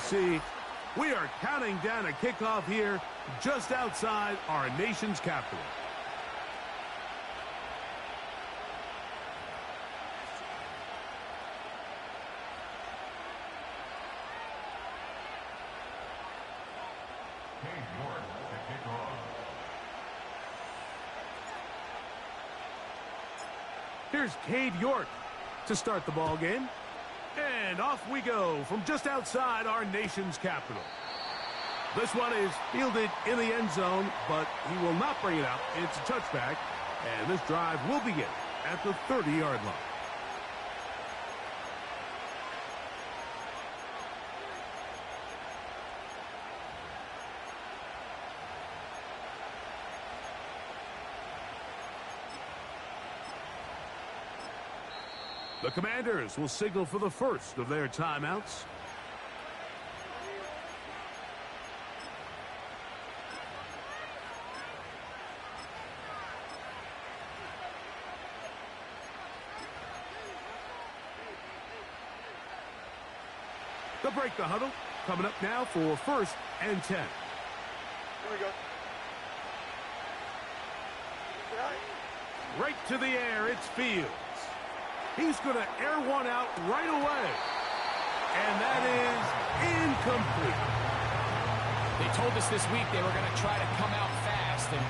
see, we are counting down a kickoff here just outside our nation's capital. Here's Cade York to start the ball game. And off we go from just outside our nation's capital. This one is fielded in the end zone, but he will not bring it out. It's a touchback, and this drive will begin at the 30-yard line. The Commanders will signal for the first of their timeouts. They'll break the huddle. Coming up now for 1st and 10. Here we go. Right to the air, it's Fields. He's going to air one out right away. And that is incomplete. They told us this week they were going to try to come out fast. And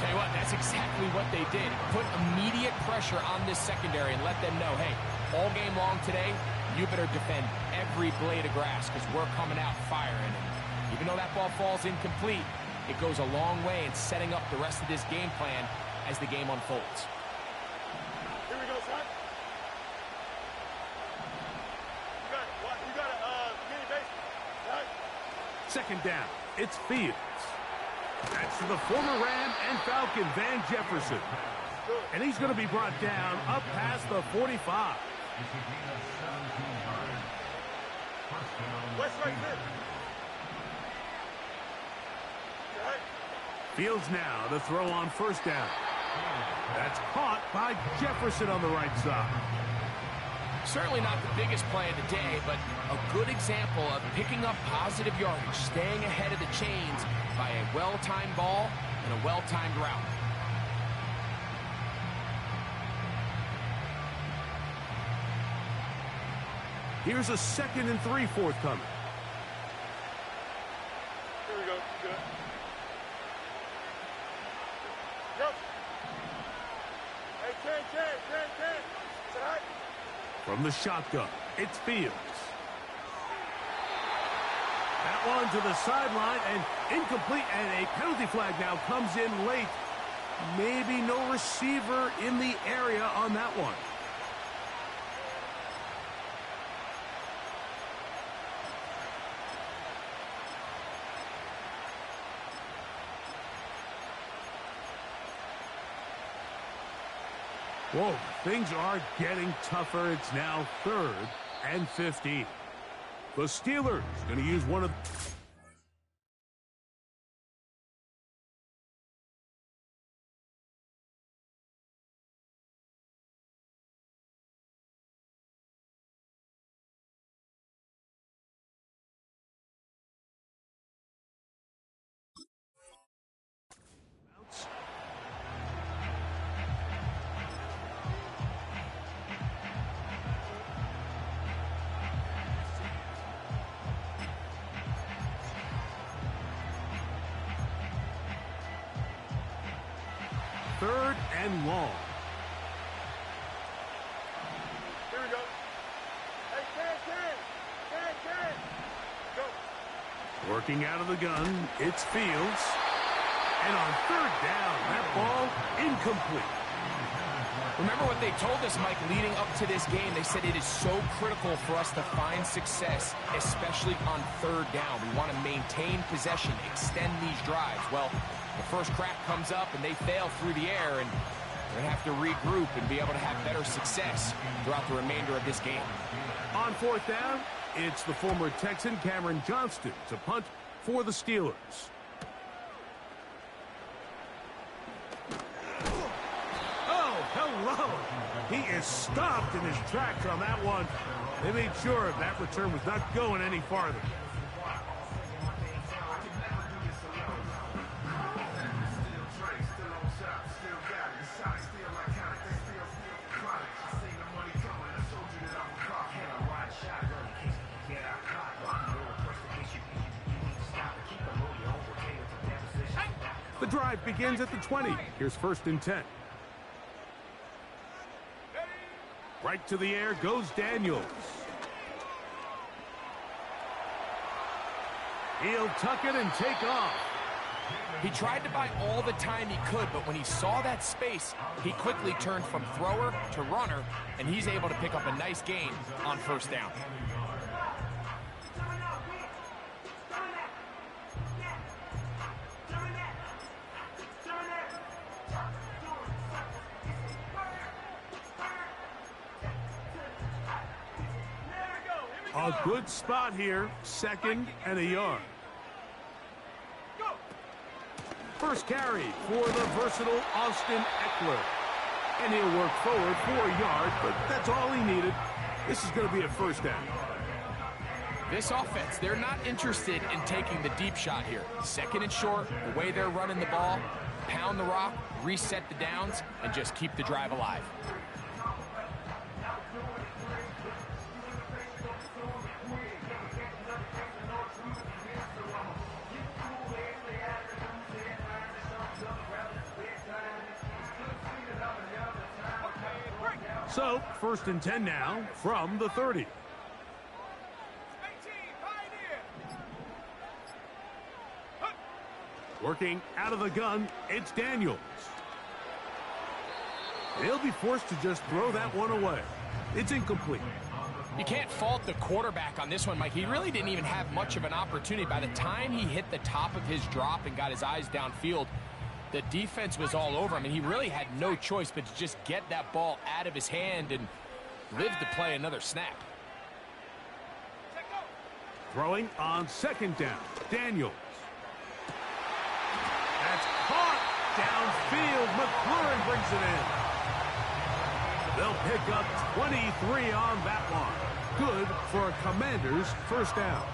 tell you what, that's exactly what they did. Put immediate pressure on this secondary and let them know, hey, all game long today, you better defend every blade of grass because we're coming out firing. And even though that ball falls incomplete, it goes a long way in setting up the rest of this game plan as the game unfolds. Here we go, son. Second down, it's Fields. That's to the former Ram and Falcon, Van Jefferson. And he's going to be brought down up past the 45. Fields now to throw on 1st down. That's caught by Jefferson on the right side. Certainly not the biggest play of the day, but a good example of picking up positive yardage, staying ahead of the chains by a well-timed ball and a well-timed route. Here's a 2nd and 3 forthcoming. Here we go. Good. Yep. Hey, 10. Side. From the shotgun, it's Fields. That one to the sideline and incomplete, and a penalty flag now comes in late. Maybe no receiver in the area on that one. Whoa, things are getting tougher. It's now 3rd and 15. The Steelers going to use one of... Third and long. Here we go. Hey, 10. Go. Working out of the gun, it's Fields. And on 3rd down, that ball incomplete. Remember what they told us, Mike, leading up to this game. They said it is so critical for us to find success, especially on 3rd down. We want to maintain possession, extend these drives. Well, the first crack comes up and they fail through the air, and they're going to have to regroup and be able to have better success throughout the remainder of this game. On 4th down, it's the former Texan Cameron Johnston to punt for the Steelers. Oh, hello. He is stopped in his tracks on that one. They made sure that return was not going any farther. The drive begins at the 20. Here's 1st and 10. Right to the air goes Daniels. He'll tuck it and take off. He tried to buy all the time he could, but when he saw that space, he quickly turned from thrower to runner, and he's able to pick up a nice gain on 1st down. A good spot here, 2nd and a yard. First carry for the versatile Austin Eckler. And he'll work forward for a yard, but that's all he needed. This is going to be a 1st down. This offense, they're not interested in taking the deep shot here. 2nd and short, the way they're running the ball, pound the rock, reset the downs, and just keep the drive alive. So, 1st and 10 now from the 30. Working out of the gun, it's Daniels. He'll be forced to just throw that one away. It's incomplete. You can't fault the quarterback on this one, Mike. He really didn't even have much of an opportunity. By the time he hit the top of his drop and got his eyes downfield, the defense was all over him, and he really had no choice but to just get that ball out of his hand and live to play another snap. Throwing on 2nd down, Daniels. That's caught downfield. McLaurin brings it in. They'll pick up 23 on that one. Good for a Commander's 1st down.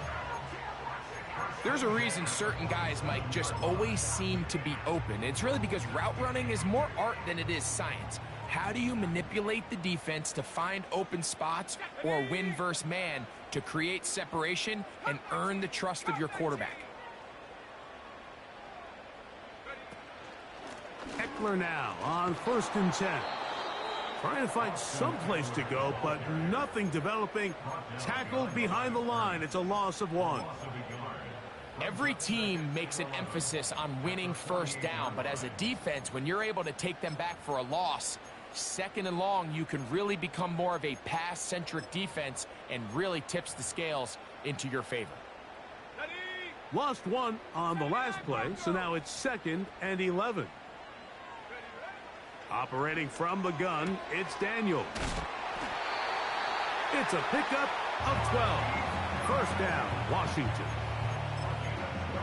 There's a reason certain guys, Mike, just always seem to be open. It's really because route running is more art than it is science. How do you manipulate the defense to find open spots or win versus man to create separation and earn the trust of your quarterback? Eckler now on 1st and 10. Trying to find some place to go, but nothing developing. Tackled behind the line. It's a loss of 1. Every team makes an emphasis on winning 1st down, but as a defense, when you're able to take them back for a loss, 2nd and long, you can really become more of a pass-centric defense and really tips the scales into your favor. Lost 1 on the last play, so now it's 2nd and 11. Operating from the gun, it's Daniels. It's a pickup of 12. 1st down, Washington.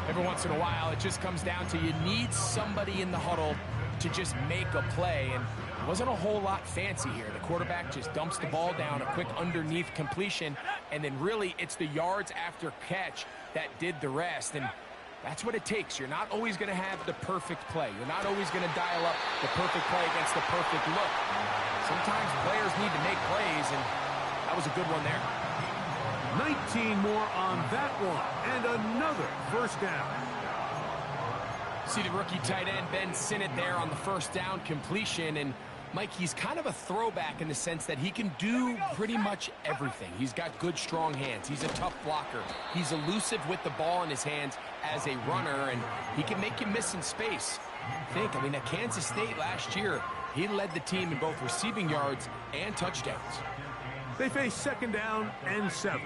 Every once in a while, it just comes down to you need somebody in the huddle to just make a play, and it wasn't a whole lot fancy here. The quarterback just dumps the ball down, a quick underneath completion, and then really it's the yards after catch that did the rest, and that's what it takes. You're not always going to have the perfect play. You're not always going to dial up the perfect play against the perfect look. Sometimes players need to make plays, and that was a good one there. 19 more on that one, and another 1st down. See the rookie tight end, Ben Sinnott, there on the 1st down completion, and Mike, he's kind of a throwback in the sense that he can do pretty much everything. He's got good, strong hands. He's a tough blocker. He's elusive with the ball in his hands as a runner, and he can make you miss in space. I mean, at Kansas State last year, he led the team in both receiving yards and touchdowns. They face 2nd down and 7.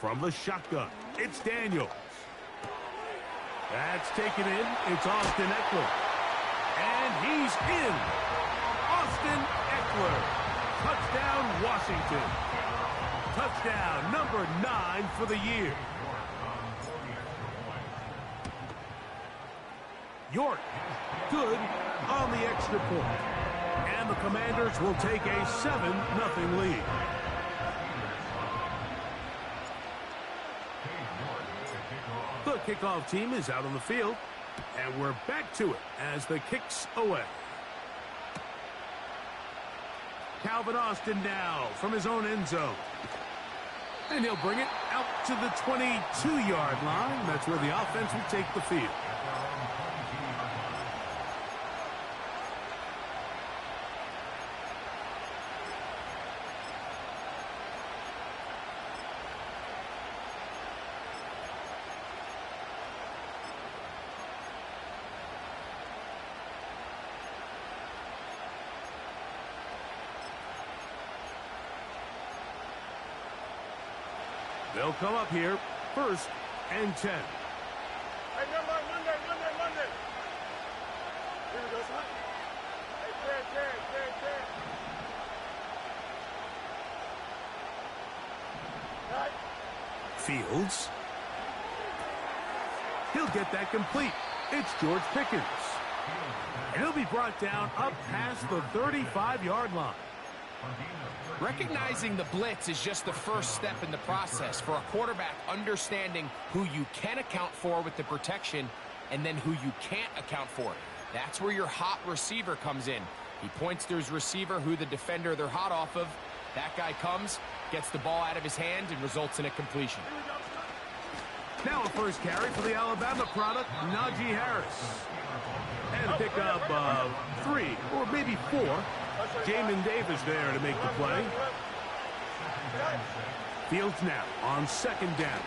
From the shotgun, it's Daniels. That's taken in. It's Austin Eckler. And he's in. Austin Eckler. Touchdown, Washington. Touchdown number 9 for the year. York, good on the extra point. And the Commanders will take a 7-0 lead. The kickoff team is out on the field, and we're back to it as the kick's away. Calvin Austin now from his own end zone. And he'll bring it out to the 22-yard line. That's where the offense will take the field. They'll come up here, 1st and 10. Hey, never mind, Monday. Here we go, son. Hey, Ken. Right. Fields. He'll get that complete. It's George Pickens. And he'll be brought down up past the 35-yard line. Recognizing the blitz is just the first step in the process for a quarterback, understanding who you can account for with the protection and then who you can't account for. That's where your hot receiver comes in. He points to his receiver, who the defender they're hot off of. That guy comes, gets the ball out of his hand, and results in a completion. Now a first carry for the Alabama product, Najee Harris. And a pick up 3 or maybe 4. Jamin Davis there to make the play. Fields now on 2nd down.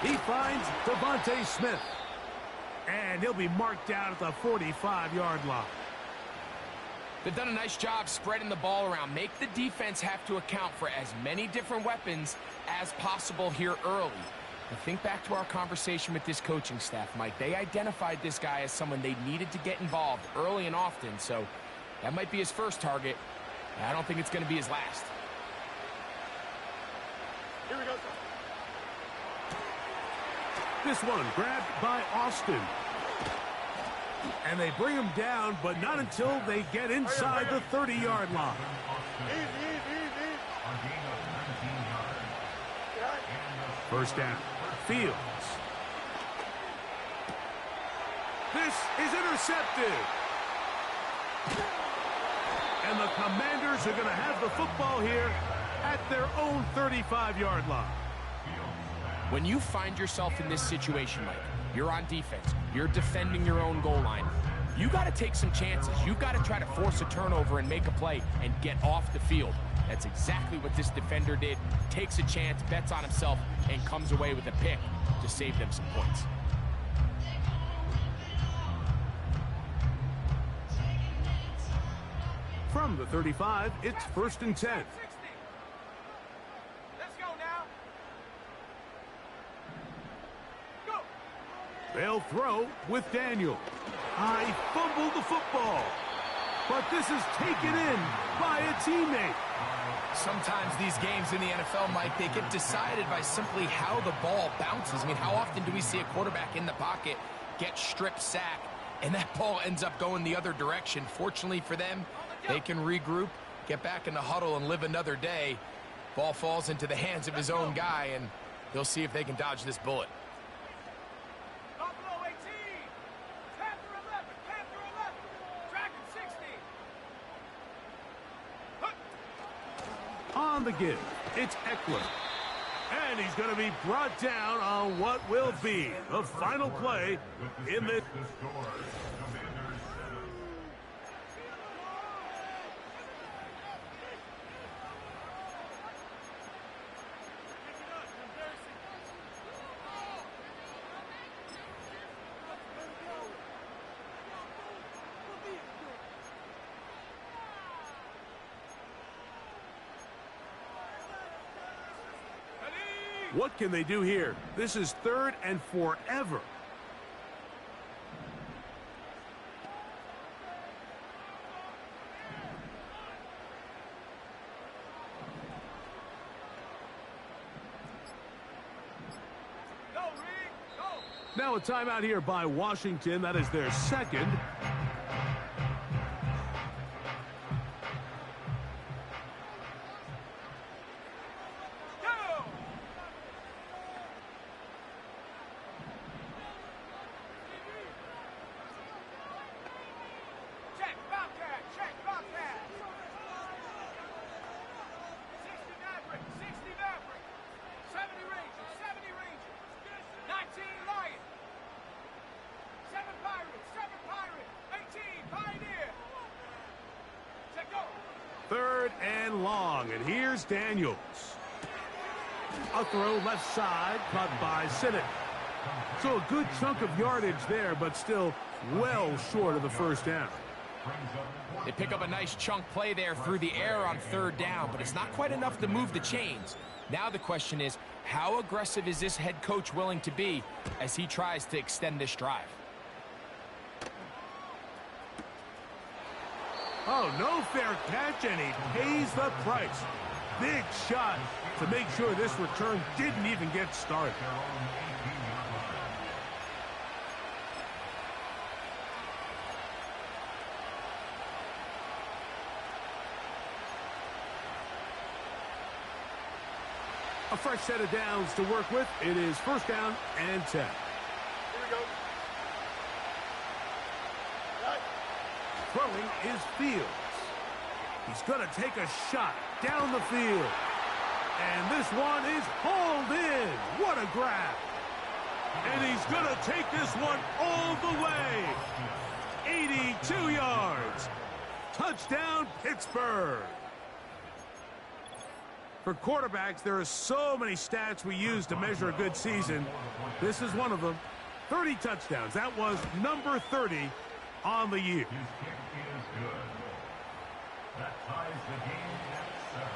He finds Devontae Smith. And he'll be marked down at the 45-yard line. They've done a nice job spreading the ball around. Make the defense have to account for as many different weapons as possible here early. Now think back to our conversation with this coaching staff, Mike. They identified this guy as someone they needed to get involved early and often, so that might be his first target. I don't think it's going to be his last. Here we go, son. This one grabbed by Austin. And they bring him down, but not until they get inside the 30-yard line. Easy. First down. Fields. This is intercepted. And the Commanders are going to have the football here at their own 35-yard line. When you find yourself in this situation, Mike, you're on defense, you're defending your own goal line, you got to take some chances. You got to try to force a turnover and make a play and get off the field. That's exactly what this defender did. Takes a chance, bets on himself, and comes away with a pick to save them some points. From the 35, it's 1st and 10. Let's go now. Go. They'll throw with Daniel. I fumbled the football. But this is taken in by a teammate. Sometimes these games in the NFL, Mike, they get decided by simply how the ball bounces. I mean, how often do we see a quarterback in the pocket get strip sack, and that ball ends up going the other direction? Fortunately for them, they can regroup, get back in the huddle, and live another day. Ball falls into the hands of his own guy, and they'll see if they can dodge this bullet. Buffalo 18. Panther 11. Dragon 60. On the give, it's Eckler. And he's going to be brought down on what will be the final play in this. What can they do here? This is 3rd and forever. Now a timeout here by Washington. That is their second. and long, and here's Daniels. A throw left side, caught by Sinnott. So a good chunk of yardage there, but still well short of the first down. They pick up a nice chunk play there through the air on third down, but it's not quite enough to move the chains. Now the question is, how aggressive is this head coach willing to be as he tries to extend this drive? Oh, no fair catch, and he pays the price. Big shot to make sure this return didn't even get started. A fresh set of downs to work with. It is first down and 10. Here we go. Right. Throwing is Fields. He's going to take a shot down the field. And this one is hauled in. What a grab. And he's going to take this one all the way. 82 yards. Touchdown, Pittsburgh. For quarterbacks, there are so many stats we use to measure a good season. This is one of them. 30 touchdowns. That was number 30 on the year. That ties the game at 7.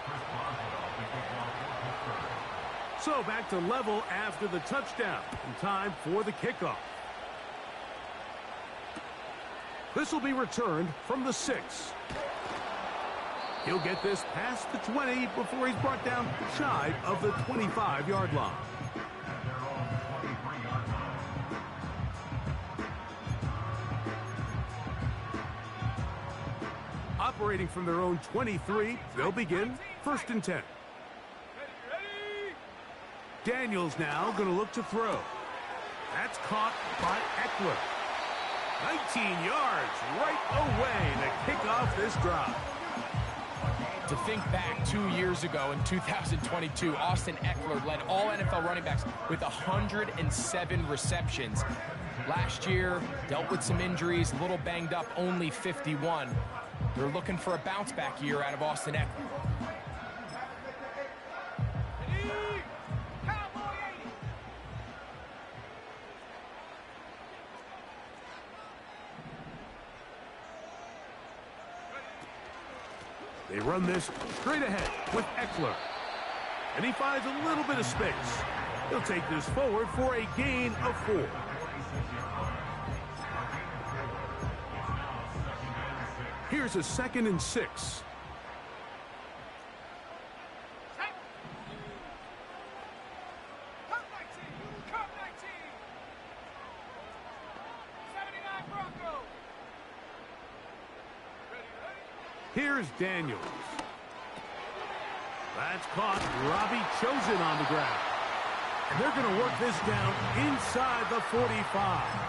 Chris Boswell to kick off for Pittsburgh. So back to level after the touchdown. And time for the kickoff. This will be returned from the 6. He'll get this past the 20 before he's brought down shy of the 25-yard line. Operating from their own 23, they'll begin first and 10. Ready. Daniels now going to look to throw. That's caught by Eckler. 19 yards right away to kick off this drive. To think back 2 years ago in 2022, Austin Eckler led all NFL running backs with 107 receptions. Last year, dealt with some injuries, a little banged up, only 51. They're looking for a bounce-back year out of Austin Eckler. Ready. Cowboy 80. They run this straight ahead with Eckler. And he finds a little bit of space. He'll take this forward for a gain of 4. Here's a 2nd and 6. Set. Come 19. Come 19. 79 Broncos. Ready. Here's Daniels. That's caught. Robbie Chosen on the ground. And they're going to work this down inside the 45.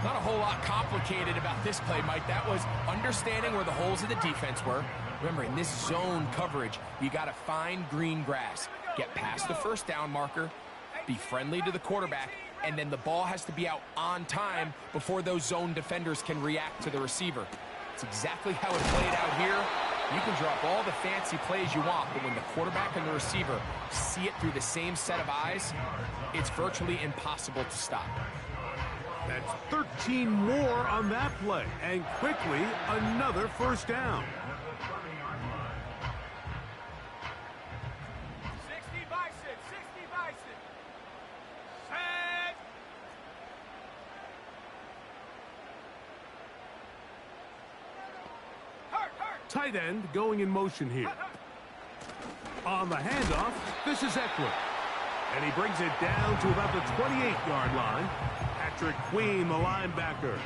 Not a whole lot complicated about this play, Mike. That was understanding where the holes of the defense were. Remember, in this zone coverage, you got to find green grass. Get past the first down marker, be friendly to the quarterback, and then the ball has to be out on time before those zone defenders can react to the receiver. It's exactly how it played out here. You can drop all the fancy plays you want, but when the quarterback and the receiver see it through the same set of eyes, it's virtually impossible to stop. That's 13 more on that play. And quickly, another first down. 60 Bison. 60 Bison. Set. Hurt. Tight end going in motion here. On the handoff, this is Eckler. And he brings it down to about the 28-yard line. Patrick Queen, the linebacker.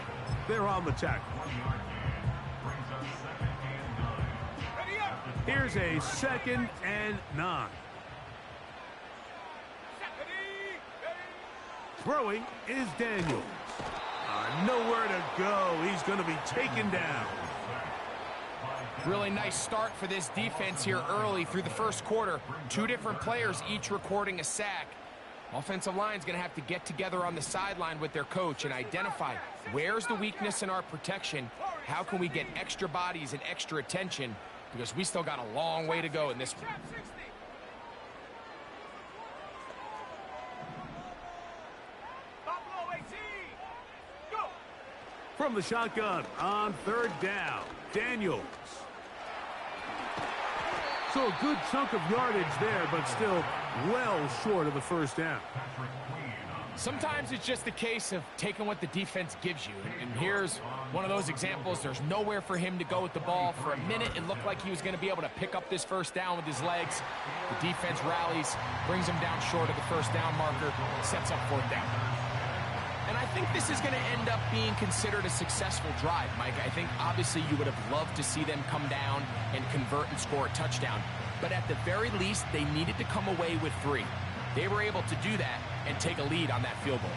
They're on the tackle. Ready up. Here's a 2nd and 9. Ready. Throwing is Daniels. Nowhere to go. He's going to be taken down. Really nice start for this defense here early through the first quarter. 2 different players each recording a sack. Offensive line's going to have to get together on the sideline with their coach and identify where's the weakness in our protection, how can we get extra bodies and extra attention, because we still got a long way to go in this one. From the shotgun on third down, Daniels. So a good chunk of yardage there, but still well short of the first down. Sometimes it's just a case of taking what the defense gives you. And here's one of those examples. There's nowhere for him to go with the ball. For a minute, it looked like he was going to be able to pick up this first down with his legs. The defense rallies, brings him down short of the first down marker, sets up fourth down. And I think this is going to end up being considered a successful drive, Mike. I think obviously you would have loved to see them come down and convert and score a touchdown. But at the very least, they needed to come away with 3. They were able to do that and take a lead on that field goal.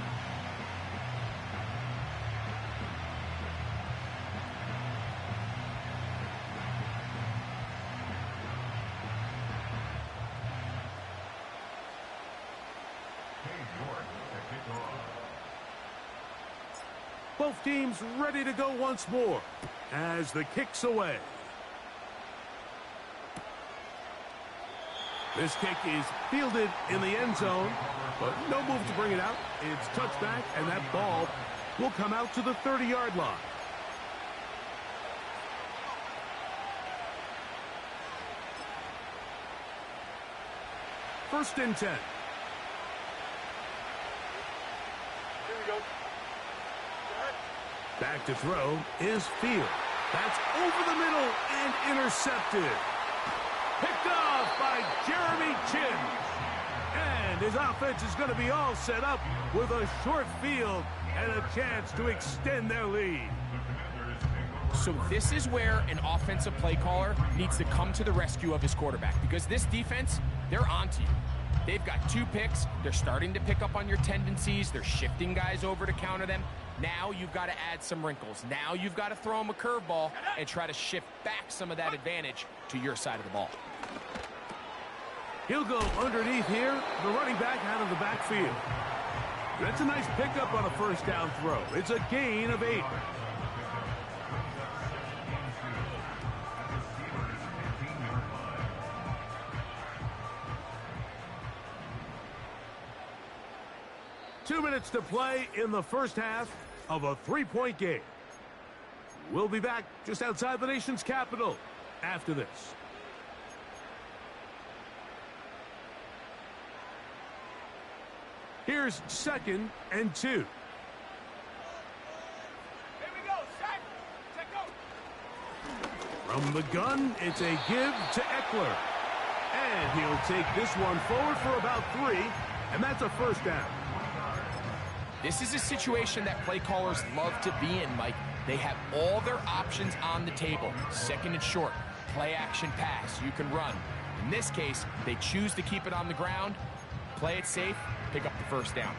Both teams ready to go once more as the kick's away. This kick is fielded in the end zone, but no move to bring it out. It's touchback, and that ball will come out to the 30-yard line. First and 10. Here we go. Back to throw is Field. That's over the middle and intercepted. Picked off by Jeremy Chin. And his offense is going to be all set up with a short field and a chance to extend their lead. So this is where an offensive play caller needs to come to the rescue of his quarterback, because this defense, they're onto you. They've got 2 picks. They're starting to pick up on your tendencies. They're shifting guys over to counter them. Now you've got to add some wrinkles. Now you've got to throw them a curveball and try to shift back some of that advantage to your side of the ball. He'll go underneath here, the running back out of the backfield. That's a nice pickup on a first down throw. It's a gain of 8. Two minutes to play in the first half of a 3-point game. We'll be back just outside the nation's capital after this. Here's 2nd and 2. Here we go. Set. Check go. From the gun, it's a give to Eckler. And he'll take this one forward for about 3, and that's a first down. This is a situation that play callers love to be in, Mike. They have all their options on the table. 2nd and short, play action pass, you can run. In this case, they choose to keep it on the ground, play it safe, pick up the first down.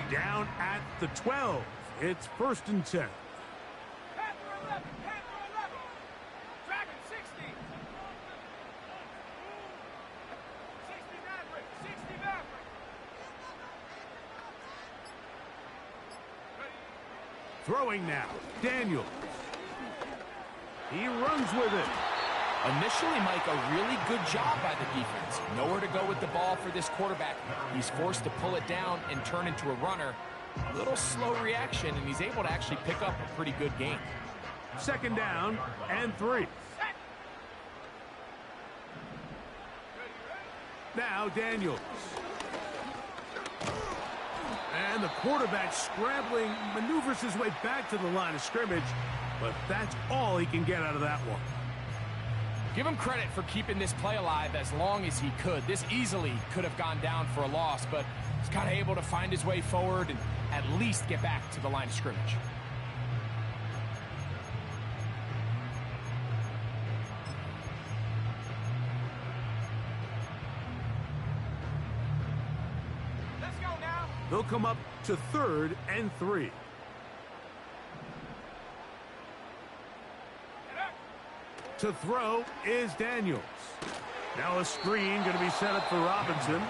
Down at the 12. It's 1st and 10. Panther 11. Panther 11. Dragon 60. 60 Maverick. 60 Maverick. Throwing now, Daniels. He runs with it. Initially, Mike, a really good job by the defense. Nowhere to go with the ball for this quarterback. He's forced to pull it down and turn into a runner. A little slow reaction, and he's able to actually pick up a pretty good gain. 2nd down and 3. Now Daniels. And the quarterback scrambling, maneuvers his way back to the line of scrimmage, but that's all he can get out of that one. Give him credit for keeping this play alive as long as he could. This easily could have gone down for a loss, but he's kind of able to find his way forward and at least get back to the line of scrimmage. Let's go now. They'll come up to 3rd and 3. To throw is Daniels. Now a screen going to be set up for Robinson.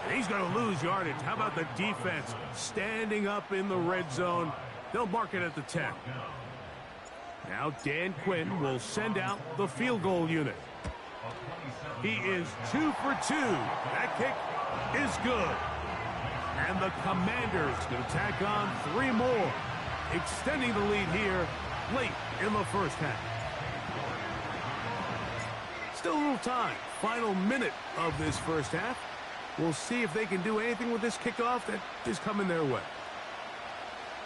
And he's going to lose yardage. How about the defense standing up in the red zone? They'll mark it at the 10. Now Dan Quinn will send out the field goal unit. He is 2 for 2. That kick is good. And the Commanders going to tack on 3 more, extending the lead here late in the first half. Still a little time. Final minute of this first half. We'll see if they can do anything with this kickoff that is coming their way.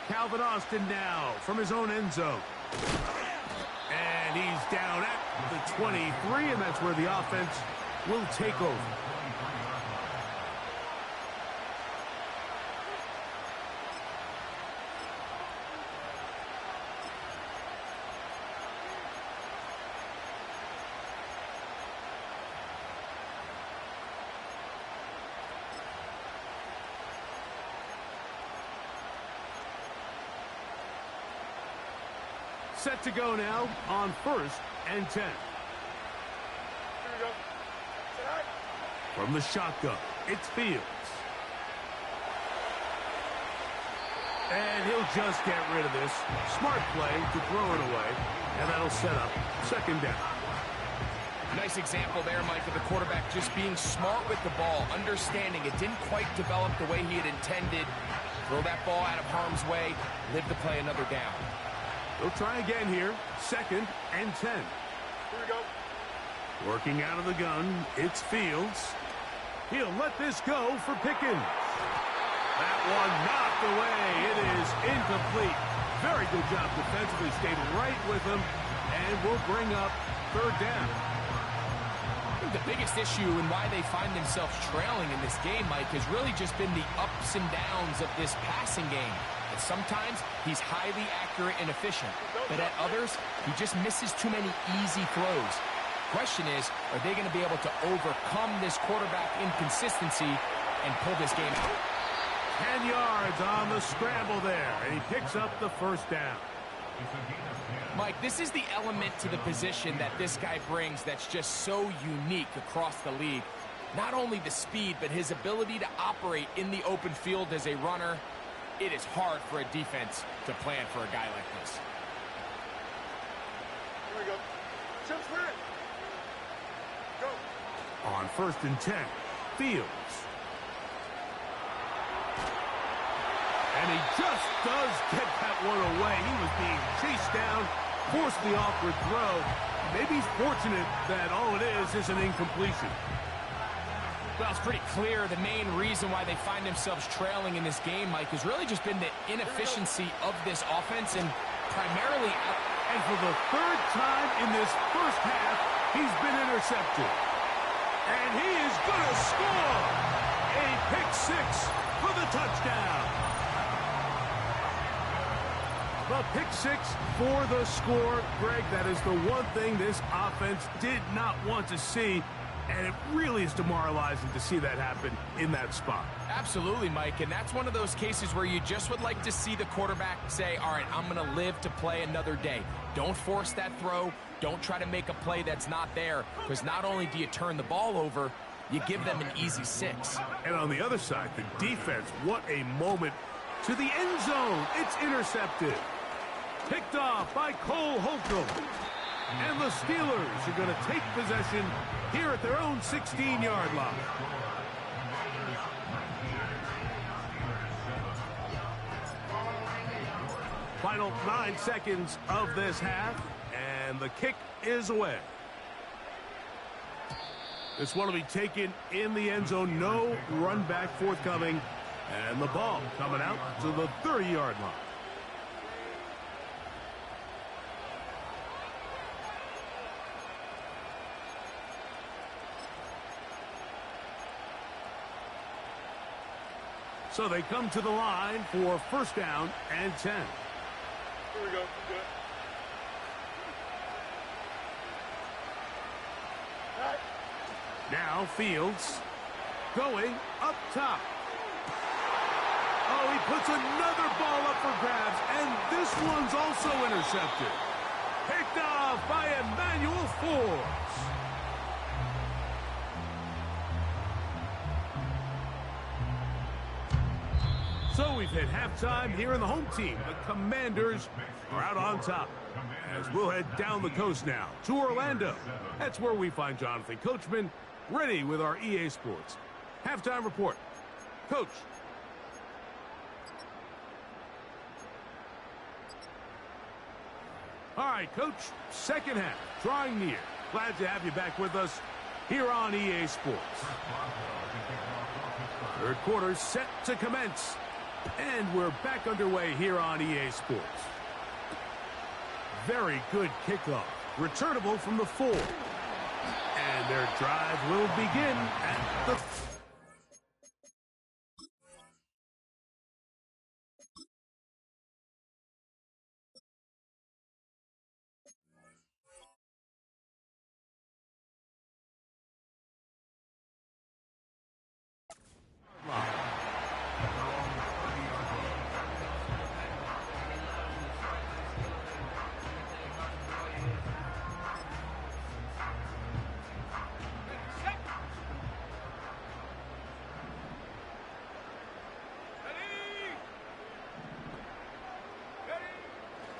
Calvin Austin now from his own end zone. And he's down at the 23, and that's where the offense will take over. Set to go now on 1st and 10. Here we go. From the shotgun, it's Fields. And he'll just get rid of this. Smart play to throw it away, and that'll set up 2nd down. Nice example there, Mike, of the quarterback just being smart with the ball, understanding it didn't quite develop the way he had intended. Throw that ball out of harm's way, live to play another down. They'll try again here. 2nd and 10. Here we go. Working out of the gun, it's Fields. He'll let this go for Pickens. That one knocked away. It is incomplete. Very good job defensively. Stayed right with him, and will bring up 3rd down. I think the biggest issue and why they find themselves trailing in this game, Mike, has really just been the ups and downs of this passing game. And sometimes he's highly accurate and efficient, but at others, he just misses too many easy throws. Question is, are they going to be able to overcome this quarterback inconsistency and pull this game out? 10 yards on the scramble there, and he picks up the 1st down. Mike, this is the element to the position that this guy brings that's just so unique across the league. Not only the speed, but his ability to operate in the open field as a runner. It is hard for a defense to plan for a guy like this. Here we go. Jump sprint. Go. On 1st and 10, Fields. And he just does get that one away. He was being chased down, forced the awkward throw. Maybe he's fortunate that all it is an incompletion. Well, it's pretty clear the main reason why they find themselves trailing in this game, Mike, has really just been the inefficiency of this offense and primarily out. And for the 3rd time in this first half, he's been intercepted. And he is going to score a pick 6 for the touchdown. The pick 6 for the score. Greg, that is the one thing this offense did not want to see. And it really is demoralizing to see that happen in that spot. Absolutely, Mike, and that's one of those cases where you just would like to see the quarterback say, all right, I'm going to live to play another day. Don't force that throw. Don't try to make a play that's not there, because not only do you turn the ball over, you give them an easy 6. And on the other side, the defense, what a moment. To the end zone, it's intercepted. Picked off by Cole Holcomb. And the Steelers are going to take possession here at their own 16-yard line. Final 9 seconds of this half, and the kick is away. This one will be taken in the end zone. No run back forthcoming, and the ball coming out to the 30-yard line. So they come to the line for 1st down and 10. Here we go. Good. All right. Now Fields going up top. Oh, he puts another ball up for grabs, and this one's also intercepted. Picked off by Emmanuel Forbes. So we've hit halftime here in the home team. The Commanders are out on top. As we'll head down the coast now to Orlando. That's where we find Jonathan Coachman ready with our EA Sports halftime report. Coach. All right, Coach, second half, drawing near. Glad to have you back with us here on EA Sports. Third quarter set to commence. And we're back underway here on EA Sports. Very good kickoff. Returnable from the 4. And their drive will begin at the...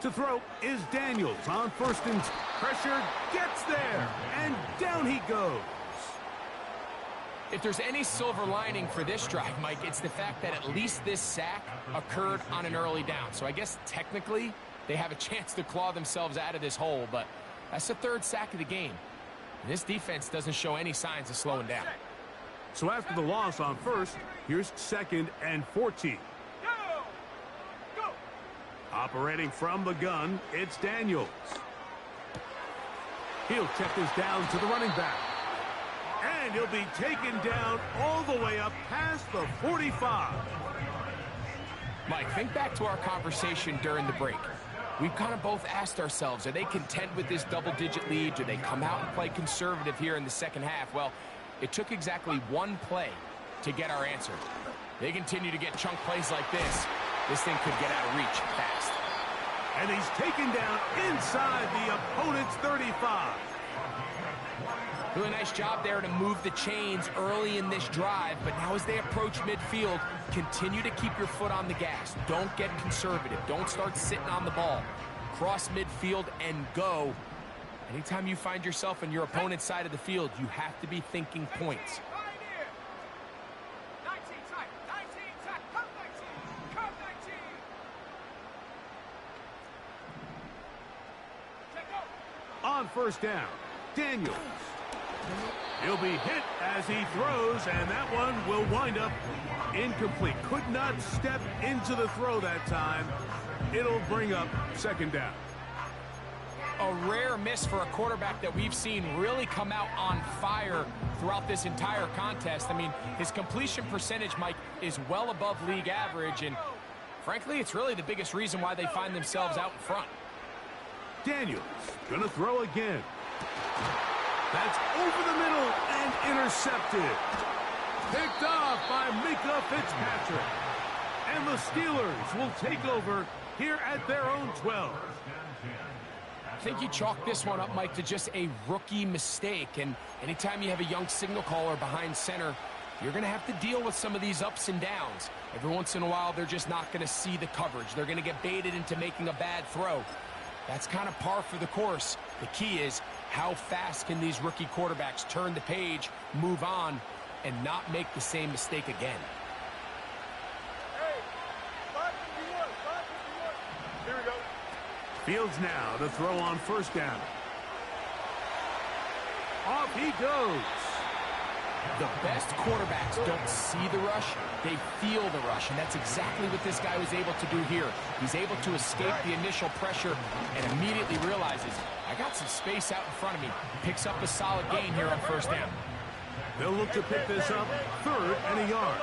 To throw is Daniels on first and pressure, gets there, and down he goes. If there's any silver lining for this drive, Mike, it's the fact that at least this sack occurred on an early down. So I guess technically they have a chance to claw themselves out of this hole, but that's the third sack of the game. And this defense doesn't show any signs of slowing down. So after the loss on first, here's second and 14. Operating from the gun, it's Daniels. He'll check this down to the running back. And he'll be taken down all the way up past the 45. Mike, think back to our conversation during the break. We've kind of both asked ourselves, are they content with this double-digit lead? Do they come out and play conservative here in the second half? Well, it took exactly one play to get our answer. They continue to get chunk plays like this. This thing could get out of reach fast. And he's taken down inside the opponent's 35. Really nice job there to move the chains early in this drive, but now as they approach midfield, continue to keep your foot on the gas. Don't get conservative. Don't start sitting on the ball. Cross midfield and go. Anytime you find yourself on your opponent's side of the field, you have to be thinking points. On first down, Daniels. He'll be hit as he throws, and that one will wind up incomplete. Could not step into the throw that time. It'll bring up second down. A rare miss for a quarterback that we've seen really come out on fire throughout this entire contest. I mean, his completion percentage, Mike, is well above league average, and frankly, it's really the biggest reason why they find themselves out in front. Daniels gonna throw again. That's over the middle and intercepted. Picked off by Mika Fitzpatrick. And the Steelers will take over here at their own 12. I think you chalk this one up, Mike, to just a rookie mistake. And anytime you have a young signal caller behind center, you're going to have to deal with some of these ups and downs. Every once in a while, they're just not going to see the coverage. They're going to get baited into making a bad throw. That's kind of par for the course. The key is how fast can these rookie quarterbacks turn the page, move on, and not make the same mistake again. Hey, 551, 551. Here we go. Fields now to throw on first down. Off he goes. The best quarterbacks don't see the rush, they feel the rush, and that's exactly what this guy was able to do here. He's able to escape the initial pressure and immediately realizes, I got some space out in front of me. Picks up a solid gain here on first down. They'll look to pick this up, third and a yard.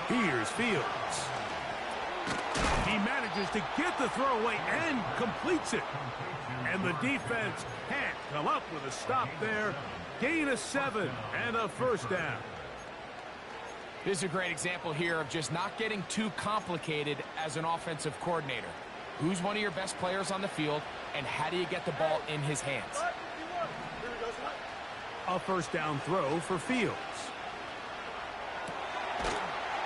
Here's Fields. He manages to get the throw away and completes it. And the defense can't come up with a stop there. Gain of 7 and a first down. This is a great example here of just not getting too complicated as an offensive coordinator. Who's one of your best players on the field, and how do you get the ball in his hands? A first down throw for Fields.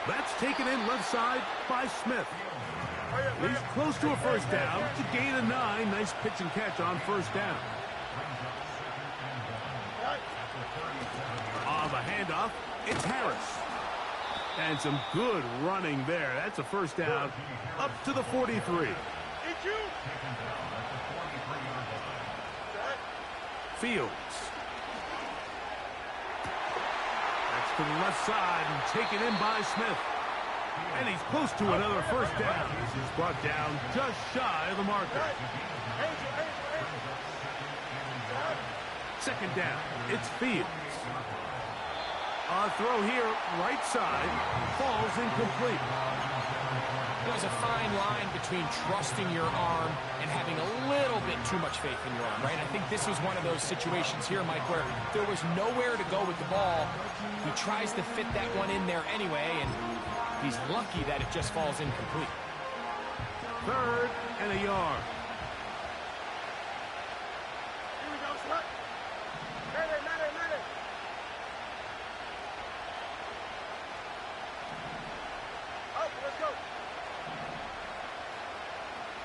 That's taken in left side by Smith. He's close to a first down. To gain a 9. Nice pitch and catch on first down. On the handoff, it's Harris. And some good running there. That's a first down up to the 43. Fields. That's to the left side and taken in by Smith. And he's close to another first down. This is brought down just shy of the marker. Second down, it's Fields. A throw here, right side, falls incomplete. There's a fine line between trusting your arm and having a little bit too much faith in your arm, right? I think this was one of those situations here, Mike, where there was nowhere to go with the ball. He tries to fit that one in there anyway, and he's lucky that it just falls incomplete. 3rd and a yard. Here we go, Slut. Madden. Oh, let's go.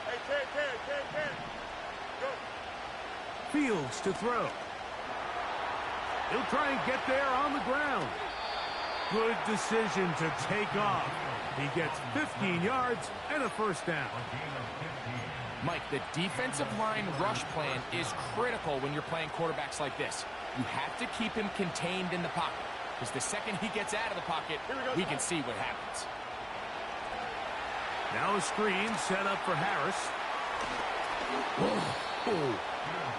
Hey, 10. Go. Fields to throw. He'll try and get there on the ground. Good decision to take off. He gets 15 yards and a first down. Mike, the defensive line rush plan is critical when you're playing quarterbacks like this. You have to keep him contained in the pocket, because the second he gets out of the pocket, we can see what happens. Now a screen set up for Harris.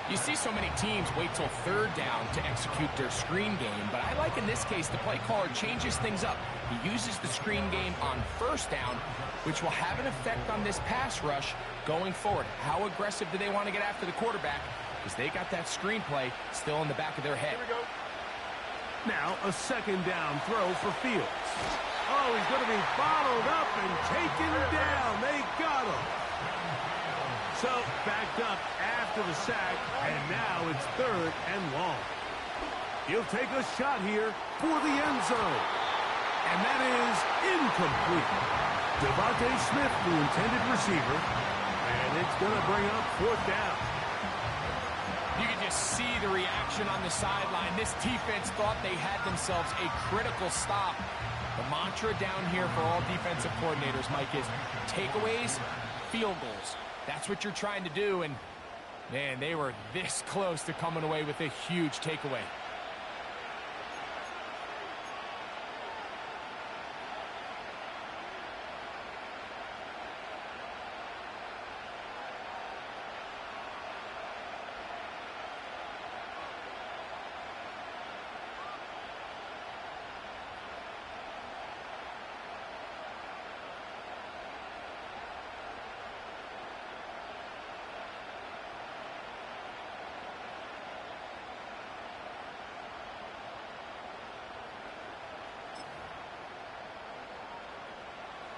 You see so many teams wait till 3rd down to execute their screen game, but I like in this case the play caller changes things up. He uses the screen game on 1st down, which will have an effect on this pass rush going forward. How aggressive do they want to get after the quarterback? Because they got that screen play still in the back of their head. Here we go. Now a 2nd down throw for Fields. Oh, he's going to be bottled up and taken down. They got him. So backed up after the sack, and now it's 3rd and long. He'll take a shot here for the end zone. And that is incomplete. Devontae Smith, the intended receiver, and it's going to bring up 4th down. You can just see the reaction on the sideline. This defense thought they had themselves a critical stop. The mantra down here for all defensive coordinators, Mike, is takeaways, field goals. That's what you're trying to do, and, man, they were this close to coming away with a huge takeaway.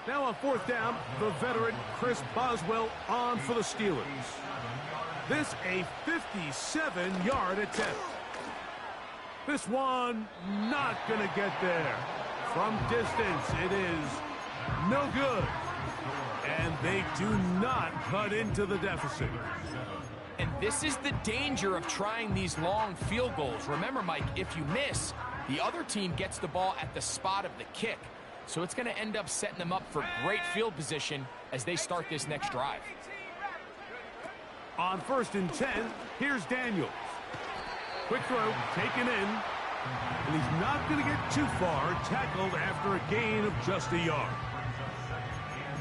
Now on 4th down, the veteran Chris Boswell on for the Steelers. This a 57-yard attempt. This one not going to get there. From distance, it is no good. And they do not cut into the deficit. And this is the danger of trying these long field goals. Remember, Mike, if you miss, the other team gets the ball at the spot of the kick. So it's going to end up setting them up for great field position as they start this next drive. On 1st and 10, here's Daniels. Quick throw, taken in. And he's not going to get too far, tackled after a gain of just a yard.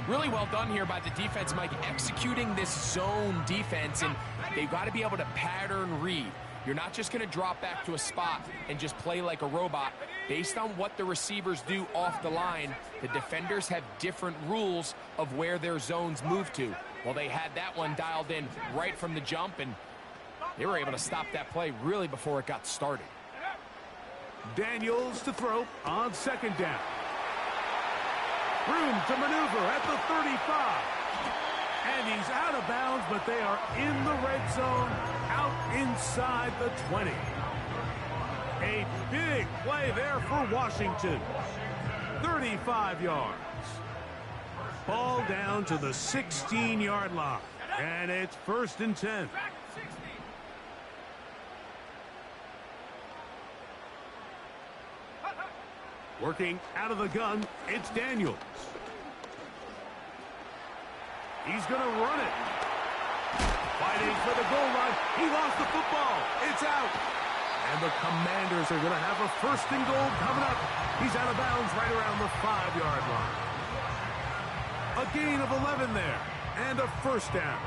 Really well done here by the defense, Mike, executing this zone defense, and they've got to be able to pattern read. You're not just going to drop back to a spot and just play like a robot. Based on what the receivers do off the line, the defenders have different rules of where their zones move to. Well, they had that one dialed in right from the jump, and they were able to stop that play really before it got started. Daniels to throw on 2nd down. Room to maneuver at the 35. And he's out of bounds, but they are in the red zone, out inside the 20. A big play there for Washington. 35 yards. Ball down to the 16-yard line. And it's 1st and 10. Working out of the gun, it's Daniels. He's going to run it. Fighting for the goal line. He lost the football. It's out. And the Commanders are going to have a 1st and goal coming up. He's out of bounds right around the 5-yard line. A gain of 11 there. And a 1st down.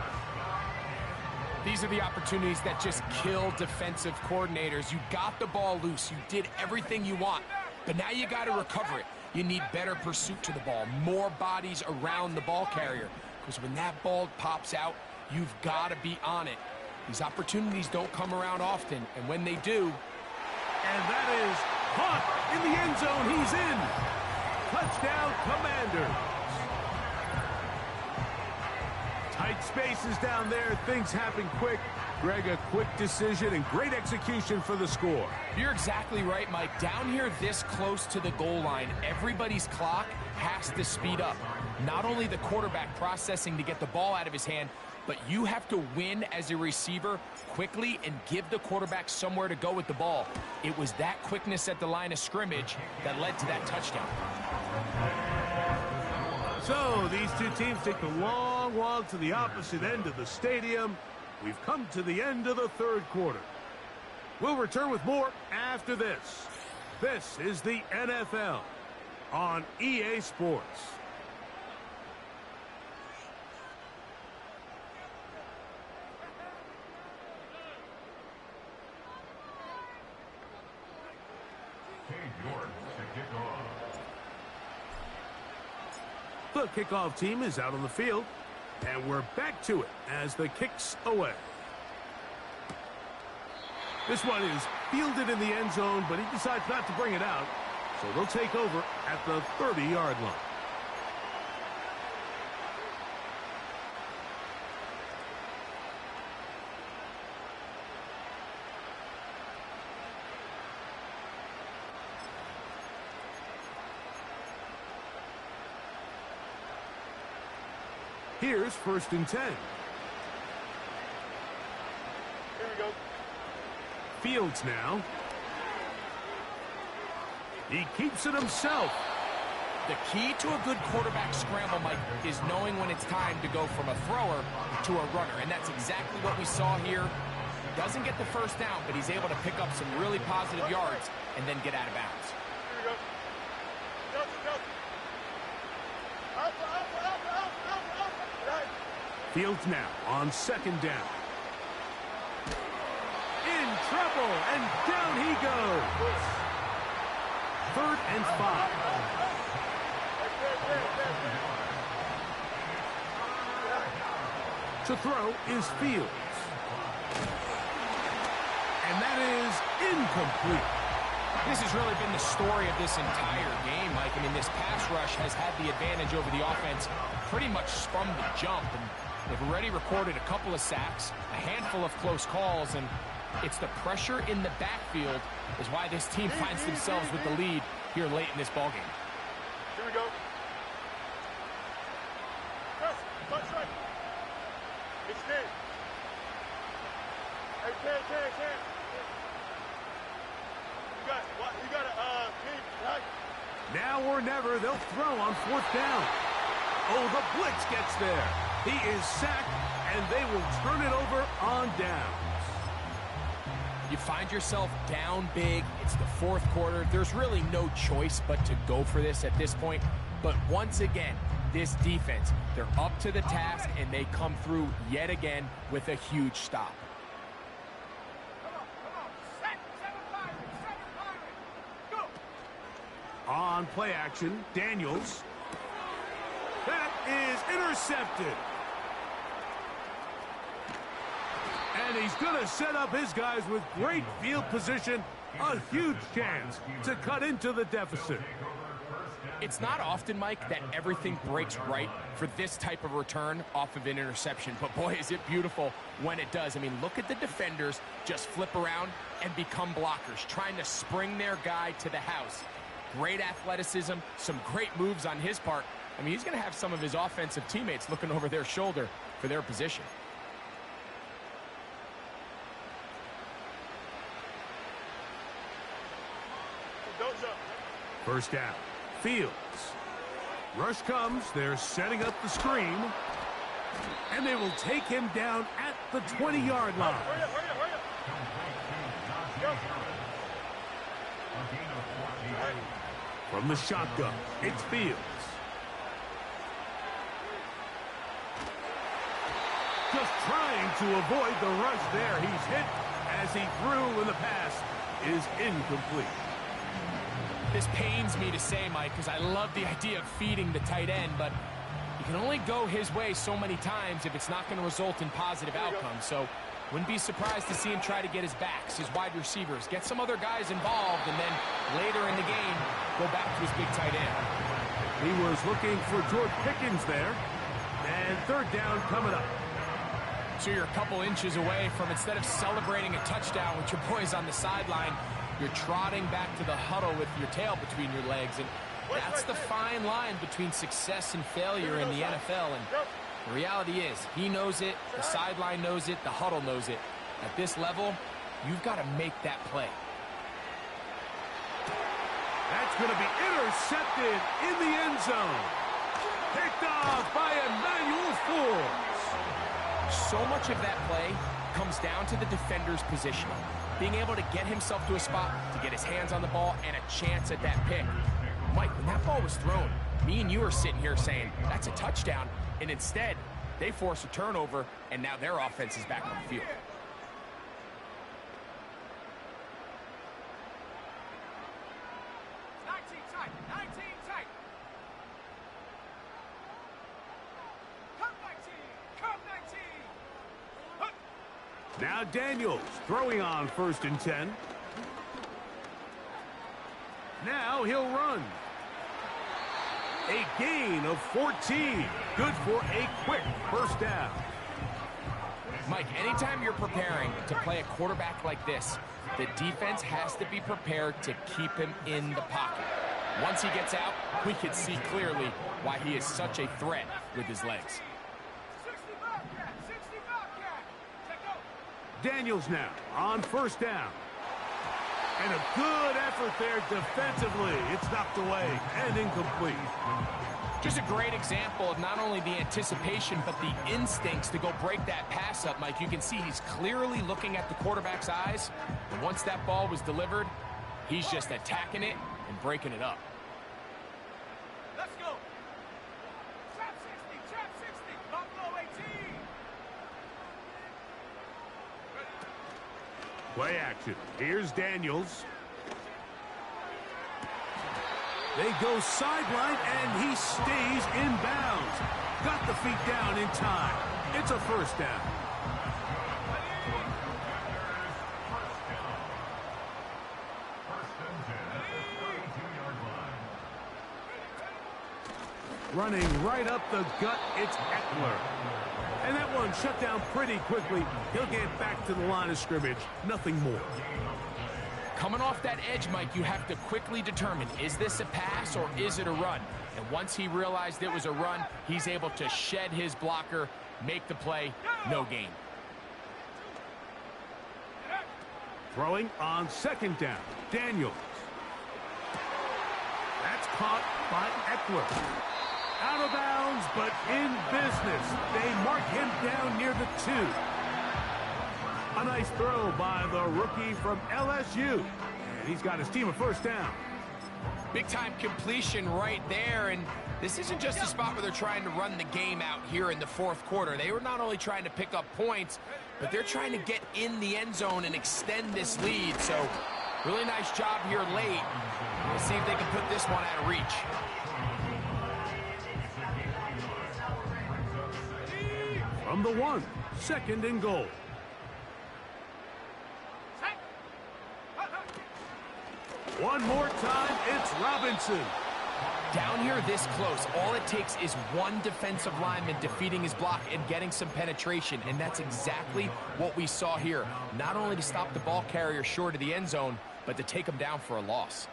These are the opportunities that just kill defensive coordinators. You got the ball loose. You did everything you want. But now you got to recover it. You need better pursuit to the ball. More bodies around the ball carrier. Because when that ball pops out, you've got to be on it. These opportunities don't come around often. And when they do... And that is caught in the end zone. He's in. Touchdown, Commanders. Tight spaces down there. Things happen quick. Greg, a quick decision and great execution for the score. You're exactly right, Mike. Down here this close to the goal line, everybody's clock has to speed up. Not only the quarterback processing to get the ball out of his hand, but you have to win as a receiver quickly and give the quarterback somewhere to go with the ball. It was that quickness at the line of scrimmage that led to that touchdown. So these two teams take the long walk to the opposite end of the stadium. We've come to the end of the 3rd quarter. We'll return with more after this. This is the NFL on EA Sports. The kickoff team is out on the field, and we're back to it as the kick's away. This one is fielded in the end zone, but he decides not to bring it out, so they'll take over at the 30-yard line. Here's 1st and 10. Here we go. Fields now. He keeps it himself. The key to a good quarterback scramble, Mike, is knowing when it's time to go from a thrower to a runner. And that's exactly what we saw here. Doesn't get the 1st down, but he's able to pick up some really positive yards and then get out of bounds. Here we go. Fields now on 2nd down. In trouble, and down he goes. 3rd and 5. To throw is Fields. And that is incomplete. This has really been the story of this entire game, Mike. I mean, this pass rush has had the advantage over the offense pretty much from the jump. And they've already recorded a couple of sacks, a handful of close calls, and it's the pressure in the backfield is why this team finds themselves with the lead here late in this ballgame. Here we go. Touch right. It's Ken. Hey, Ken. You got a keep, right? Now or never, they'll throw on 4th down. Oh, the blitz gets there. He is sacked, and they will turn it over on downs. You find yourself down big. It's the 4th quarter. There's really no choice but to go for this at this point. But once again, this defense, they're up to the task, and they come through yet again with a huge stop. On play action, Daniels. That is intercepted. And he's going to set up his guys with great field position. A huge chance to cut into the deficit. It's not often, Mike, that everything breaks right for this type of return off of an interception. But boy, is it beautiful when it does. I mean, look at the defenders just flip around and become blockers, trying to spring their guy to the house. great athleticism, some great moves on his part. I mean, he's going to have some of his offensive teammates looking over their shoulder for their position. First down. Fields. Rush comes. They're setting up the screen. And they will take him down at the 20-yard line. From the shotgun, it's Fields. Just trying to avoid the rush there. He's hit as he threw, and the pass is incomplete. This pains me to say, Mike, because I love the idea of feeding the tight end, but you can only go his way so many times if it's not going to result in positive outcomes. So wouldn't be surprised to see him try to get his backs, his wide receivers, get some other guys involved, and then later in the game, go back to his big tight end. He was looking for George Pickens there. And third down coming up. So you're a couple inches away from, instead of celebrating a touchdown with your boys on the sideline, you're trotting back to the huddle with your tail between your legs. And that's the fine line between success and failure in the NFL. And the reality is, he knows it, the sideline knows it, the huddle knows it. At this level, you've got to make that play. That's going to be intercepted in the end zone. Picked off by Emmanuel Forbes. So much of that play comes down to the defender's positioning. Being able to get himself to a spot, to get his hands on the ball, and a chance at that pick. Mike, when that ball was thrown, me and you are sitting here saying, that's a touchdown. And instead, they force a turnover, and now their offense is back on the field. Now Daniels throwing on 1st and 10. Now he'll run. A gain of 14. Good for a quick first down. Mike, anytime you're preparing to play a quarterback like this, the defense has to be prepared to keep him in the pocket. Once he gets out, we can see clearly why he is such a threat with his legs. Daniels now on 1st down. And a good effort there defensively. It's knocked away and incomplete. Just a great example of not only the anticipation, but the instincts to go break that pass up, Mike. You can see he's clearly looking at the quarterback's eyes. And once that ball was delivered, he's just attacking it and breaking it up. Let's go. Trap 60, Buffalo 18. Play action. Here's Daniels. They go sideline, and he stays in bounds. Got the feet down in time. It's a first down. Running right up the gut, it's Eckler. And that one shut down pretty quickly. He'll get back to the line of scrimmage. Nothing more. Coming off that edge, Mike, you have to quickly determine, is this a pass or is it a run? And once he realized it was a run, he's able to shed his blocker, make the play, no gain. Throwing on 2nd down. Daniels. That's caught by Eckler. Out of bounds, but in business. They mark him down near the 2. A nice throw by the rookie from LSU. And he's got his team a first down. Big-time completion right there, and this isn't just a spot where they're trying to run the game out here in the 4th quarter. They were not only trying to pick up points, but they're trying to get in the end zone and extend this lead. So, really nice job here late. We'll see if they can put this one out of reach. From the 1, 2nd and goal. One more time, it's Robinson. Down here this close, all it takes is one defensive lineman defeating his block and getting some penetration, and that's exactly what we saw here. Not only to stop the ball carrier short of the end zone, but to take him down for a loss.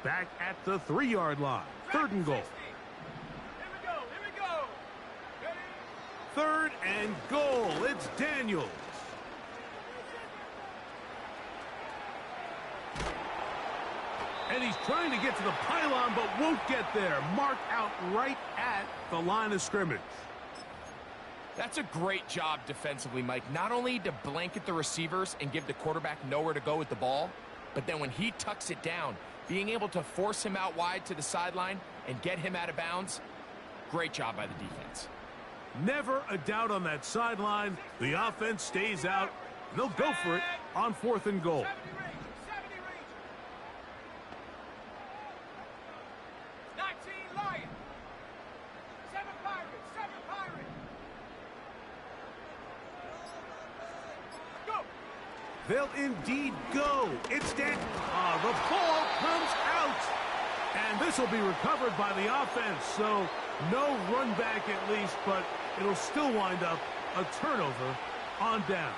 Back at the 3-yard line. 3rd and goal. Here we go. Here we go. Ready? 3rd and goal. It's Daniels. And he's trying to get to the pylon, but won't get there. Marked out right at the line of scrimmage. That's a great job defensively, Mike. Not only to blanket the receivers and give the quarterback nowhere to go with the ball, but then when he tucks it down, being able to force him out wide to the sideline and get him out of bounds, great job by the defense. Never a doubt on that sideline. The offense stays out. They'll go for it on 4th and goal. 70 range. 19 Lion. 7 Pirates. 7 Pirates. Go. They'll indeed go. It's Dan. The ball comes out. And this will be recovered by the offense. So no run back at least, but it'll still wind up a turnover on downs.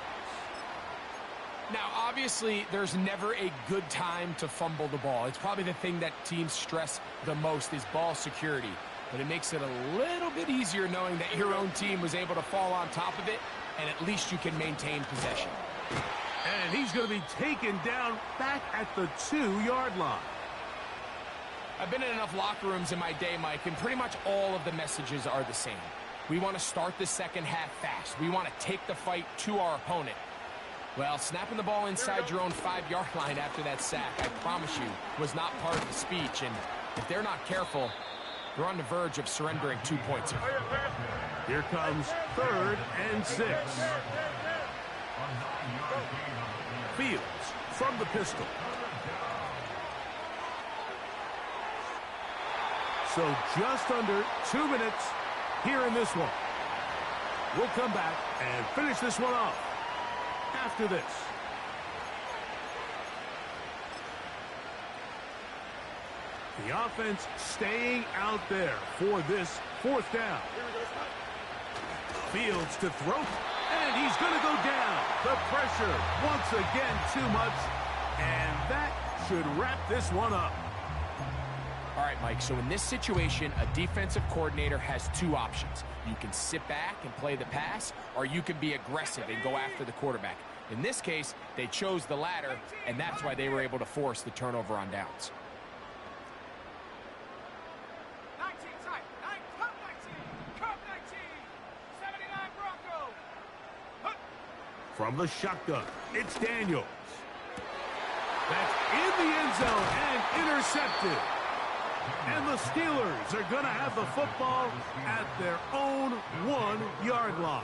Now, obviously, there's never a good time to fumble the ball. It's probably the thing that teams stress the most is ball security. But it makes it a little bit easier knowing that your own team was able to fall on top of it, and at least you can maintain possession. And he's going to be taken down back at the 2-yard line. I've been in enough locker rooms in my day, Mike, and pretty much all of the messages are the same. We want to start the second half fast. We want to take the fight to our opponent. Well, snapping the ball inside your own 5-yard line after that sack, I promise you, was not part of the speech. And if they're not careful, they're on the verge of surrendering 2 points here. Here comes 3rd and 6. Fields from the pistol. So just under 2 minutes here in this one. We'll come back and finish this one off after this. The offense staying out there for this 4th down. Fields to throw, and he's going to go down. The pressure once again too much, and that should wrap this one up. All right, Mike, so in this situation, a defensive coordinator has 2 options. You can sit back and play the pass, or you can be aggressive and go after the quarterback. In this case, they chose the latter, and that's why they were able to force the turnover on downs. 19 side. 9, Cup 19. Cup 19. 79 Bronco. Hup. From the shotgun, it's Daniels. That's in the end zone and intercepted. And the Steelers are going to have the football at their own 1-yard line.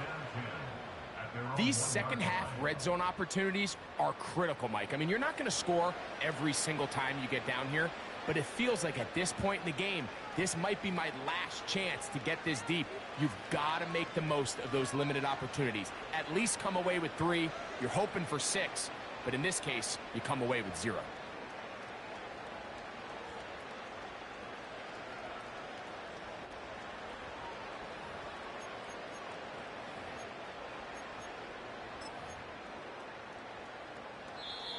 These second-half red zone opportunities are critical, Mike. I mean, you're not going to score every single time you get down here, but it feels like at this point in the game, this might be my last chance to get this deep. You've got to make the most of those limited opportunities. At least come away with 3. You're hoping for 6, but in this case, you come away with 0.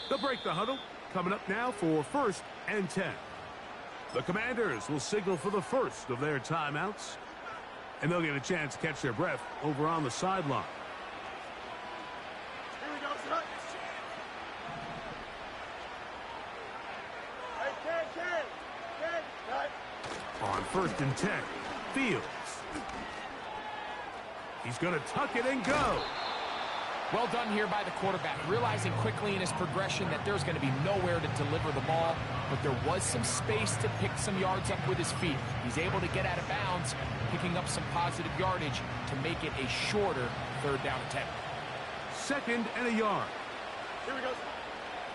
They'll break the huddle. Coming up now for 1st and 10. The Commanders will signal for the first of their timeouts. And they'll get a chance to catch their breath over on the sideline. Here we go, son. Hey, Ken. Cut. On 1st and 10, Fields. He's going to tuck it and go. Well done here by the quarterback, realizing quickly in his progression that there's going to be nowhere to deliver the ball, but there was some space to pick some yards up with his feet. He's able to get out of bounds, picking up some positive yardage to make it a shorter 3rd down attempt. 2nd and a yard. Here we go.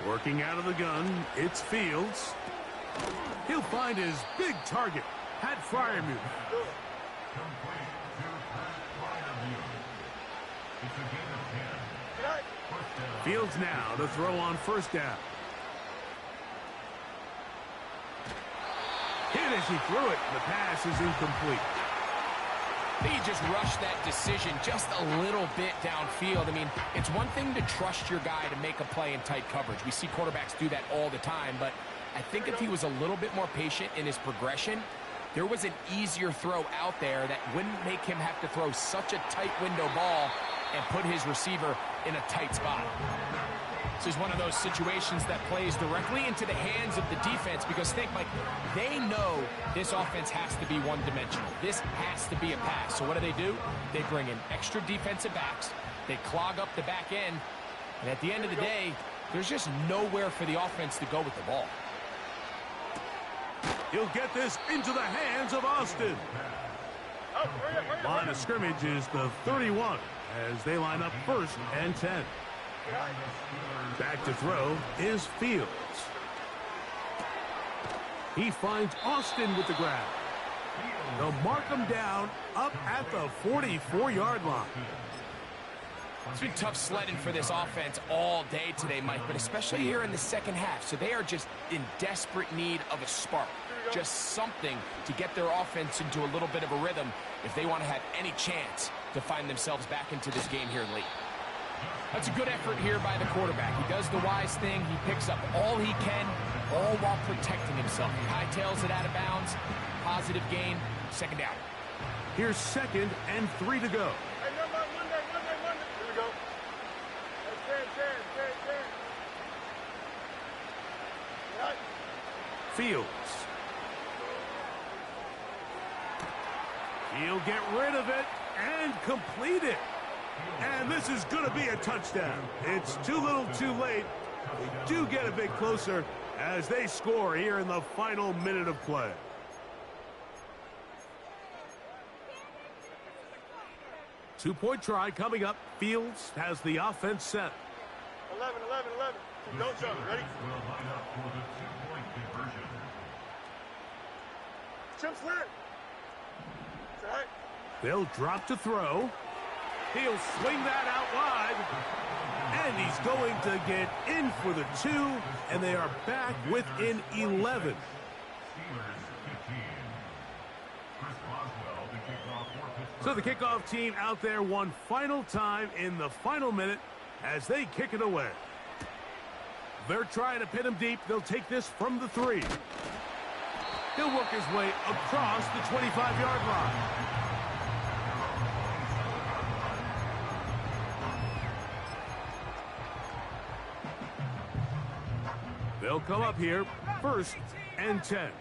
Working out of the gun, it's Fields. He'll find his big target, Pat Fryermuth. Complete to Pat Fryermuth. It's a gain of 10. First down. Fields now to throw on 1st down. Hit as he threw it. The pass is incomplete. He just rushed that decision just a little bit downfield. I mean, it's one thing to trust your guy to make a play in tight coverage. We see quarterbacks do that all the time, but I think if he was a little bit more patient in his progression, there was an easier throw out there that wouldn't make him have to throw such a tight window ball and put his receiver in a tight spot. This is one of those situations that plays directly into the hands of the defense because think, like, they know this offense has to be one-dimensional. This has to be a pass. So what do? They bring in extra defensive backs. They clog up the back end. And at the end of the day, there's just nowhere for the offense to go with the ball. He'll get this into the hands of Austin. Line of scrimmage is the 31 as they line up 1st and 10. Back to throw is Fields. He finds Austin with the grab. They'll mark him down up at the 44-yard line. It's been tough sledding for this offense all day today, Mike, but especially here in the second half. So they are just in desperate need of a spark, just something to get their offense into a little bit of a rhythm if they want to have any chance to find themselves back into this game here late. That's a good effort here by the quarterback. He does the wise thing. He picks up all he can, all while protecting himself. He hightails it out of bounds. Positive gain. 2nd down. Here's 2nd and 3 to go. Here we go. Fields. He'll get rid of it and complete it. And this is going to be a touchdown. It's too little too late. They do get a bit closer as they score here in the final minute of play. Two-point try coming up. Fields has the offense set. 11. Don't jump. Ready? Will line up for the 2-point conversion. Jump slant. All right. They'll drop to throw. He'll swing that out wide. And he's going to get in for the 2. And they are back within 11. Steelers 15. Chris Boswell, the kickoff for Pittsburgh. So the kickoff team out there one final time in the final minute as they kick it away. They're trying to pin him deep. They'll take this from the 3. He'll work his way across the 25-yard line. They'll come up here 1st and 10.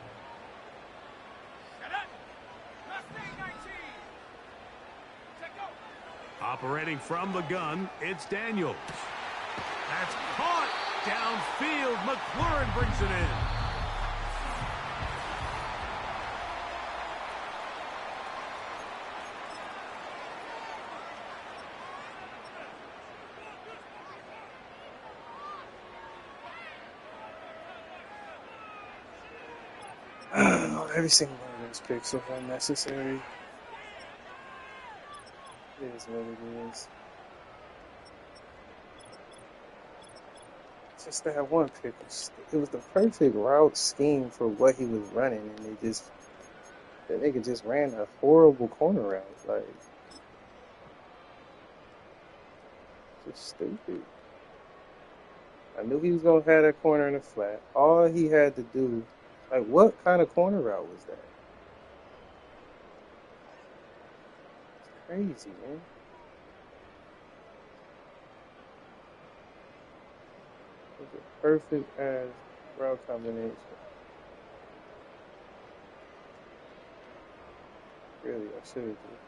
Operating from the gun, it's Daniels. That's caught downfield. McLaurin brings it in. Every single one of those picks are unnecessary. It is what it is. Just that one pick, it was the perfect route scheme for what he was running, and the nigga just ran a horrible corner route, like, just stupid. I knew he was gonna have that corner in the flat. All he had to do, like, what kind of corner route was that? It's crazy, man. It was a perfect ass route combination. Really, I should have just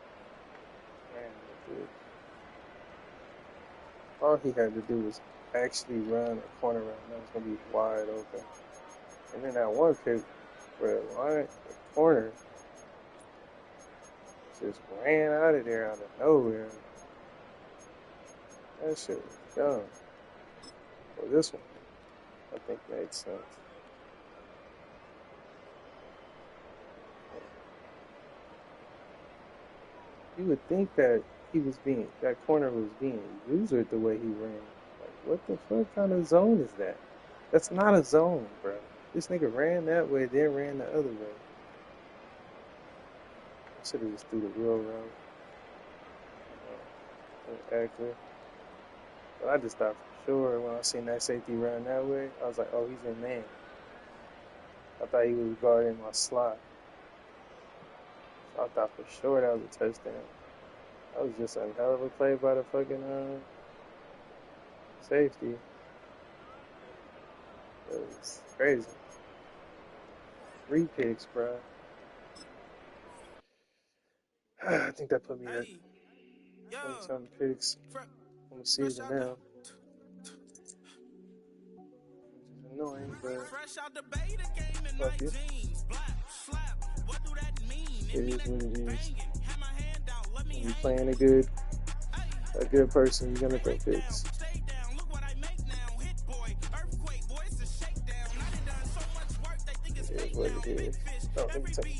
ran with it. All he had to do was actually run a corner route, and that was gonna be wide open. And then that one pick where the corner just ran out of there out of nowhere. That shit was dumb. Well, this one, I think, made sense. You would think that that corner was being usured the way he ran. Like, what the fuck kind of zone is that? That's not a zone, bro. This nigga ran that way, then ran the other way. I should have just threw the real route. Accurate. But I just thought for sure when I seen that safety run that way, I was like, oh, he's in man. I thought he was guarding my slot. So I thought for sure that was a touchdown. That was just a hell of a play by the fucking safety. It was crazy. 3 picks, bro. I think that put me at 20-something picks on the season now. Which is annoying, but fuck it. It is what it is. When you're playing a good person, you're gonna throw picks. It is what it is. Oh, let me tell you.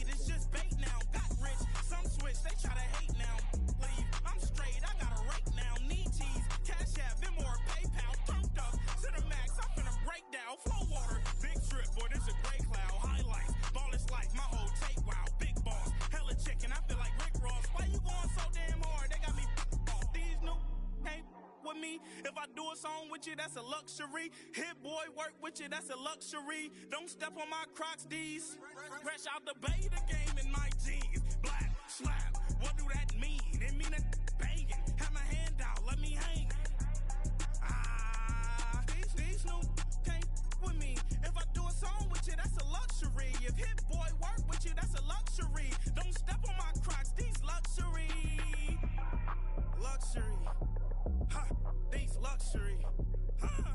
If I do a song with you, that's a luxury. Hit boy, work with you, that's a luxury. Don't step on my Crocs, D's. Fresh out the bay, the game in my jeans. Black, slap, what do that mean? It mean a banging. Have my hand out, let me hang. These new can't with me. If I do a song with you, that's a luxury. If hit boy, work with you, that's a luxury. Don't step on my Crocs, these luxury. Luxury. Ha, these luxury. Ha,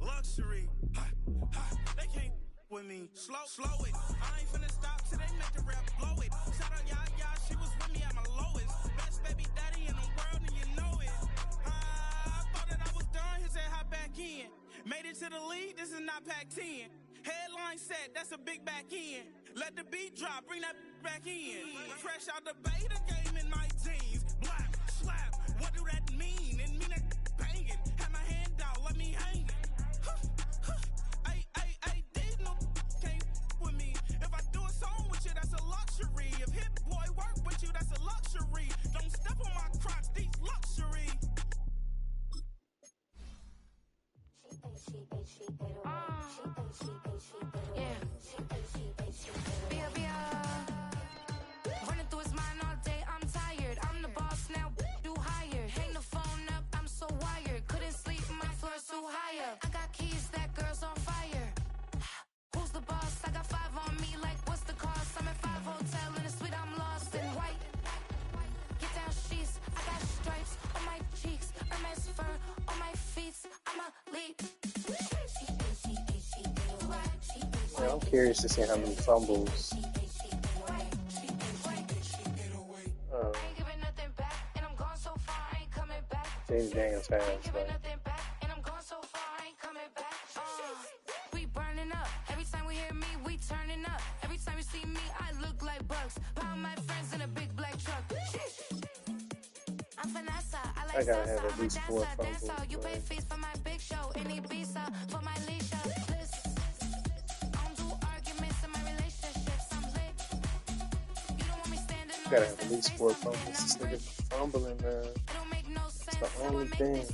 luxury. Ha, ha, they can't with me. Slow it. I ain't finna stop till they make the rap blow it. Shout out Yaya, she was with me at my lowest. Best baby daddy in the world and you know it. I thought that I was done, he said hop back in. Made it to the league, this is not Pac-10. Headline set, that's a big back end. Let the beat drop, bring that back in. Fresh out the bay, the game in my jeans. Black, slap, what do that mean? It mean that banging. Have my hand out, let me hang it. Ay, these no can't with me. If I do a song with you, that's a luxury. If hit boy work with you, that's a luxury. Don't step on my Crocs, these luxury. Running through his mind all day, I'm tired. I'm the boss now, do higher. Hang the phone up, I'm so wired. Couldn't sleep, my floor's too higher. I got keys, that girl's on fire. Who's the boss? I got 5 on me, like what's the cost? I'm at 5 hotel in a suite, I'm lost in white. Get down sheets, I got stripes on my cheeks. Hermes fur on my feet, I'm a leap. Yeah, I'm curious to see how many fumbles James Daniels has. We burning up. Every time we hear me, we turning up. Every time you see me, I look like bugs. Pound my friends in a big black truck. I'm Vanessa. I gotta have at least 4 fumbles. You pay fees for my big show. Any visa for my leisure. Gotta have at least 4 fumbles. This nigga fumbling, man. It's the only thing.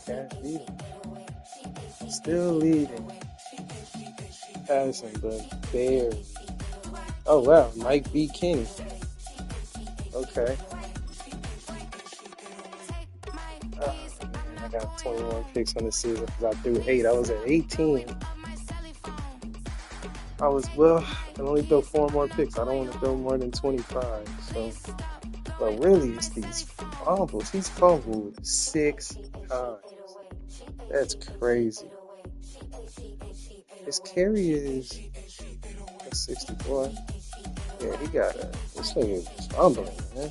Can't beat him. Still leading. Passing, but barely. Oh wow, Mike B. King. Okay. I got 21 picks on the season because I threw 8. I was at 18. I can only throw 4 more picks. I don't want to throw more than 25. So, but really, it's these fumbles. He's fumbled 6 times. That's crazy. His carry is 64. Yeah, he got this thing is fumbling, man.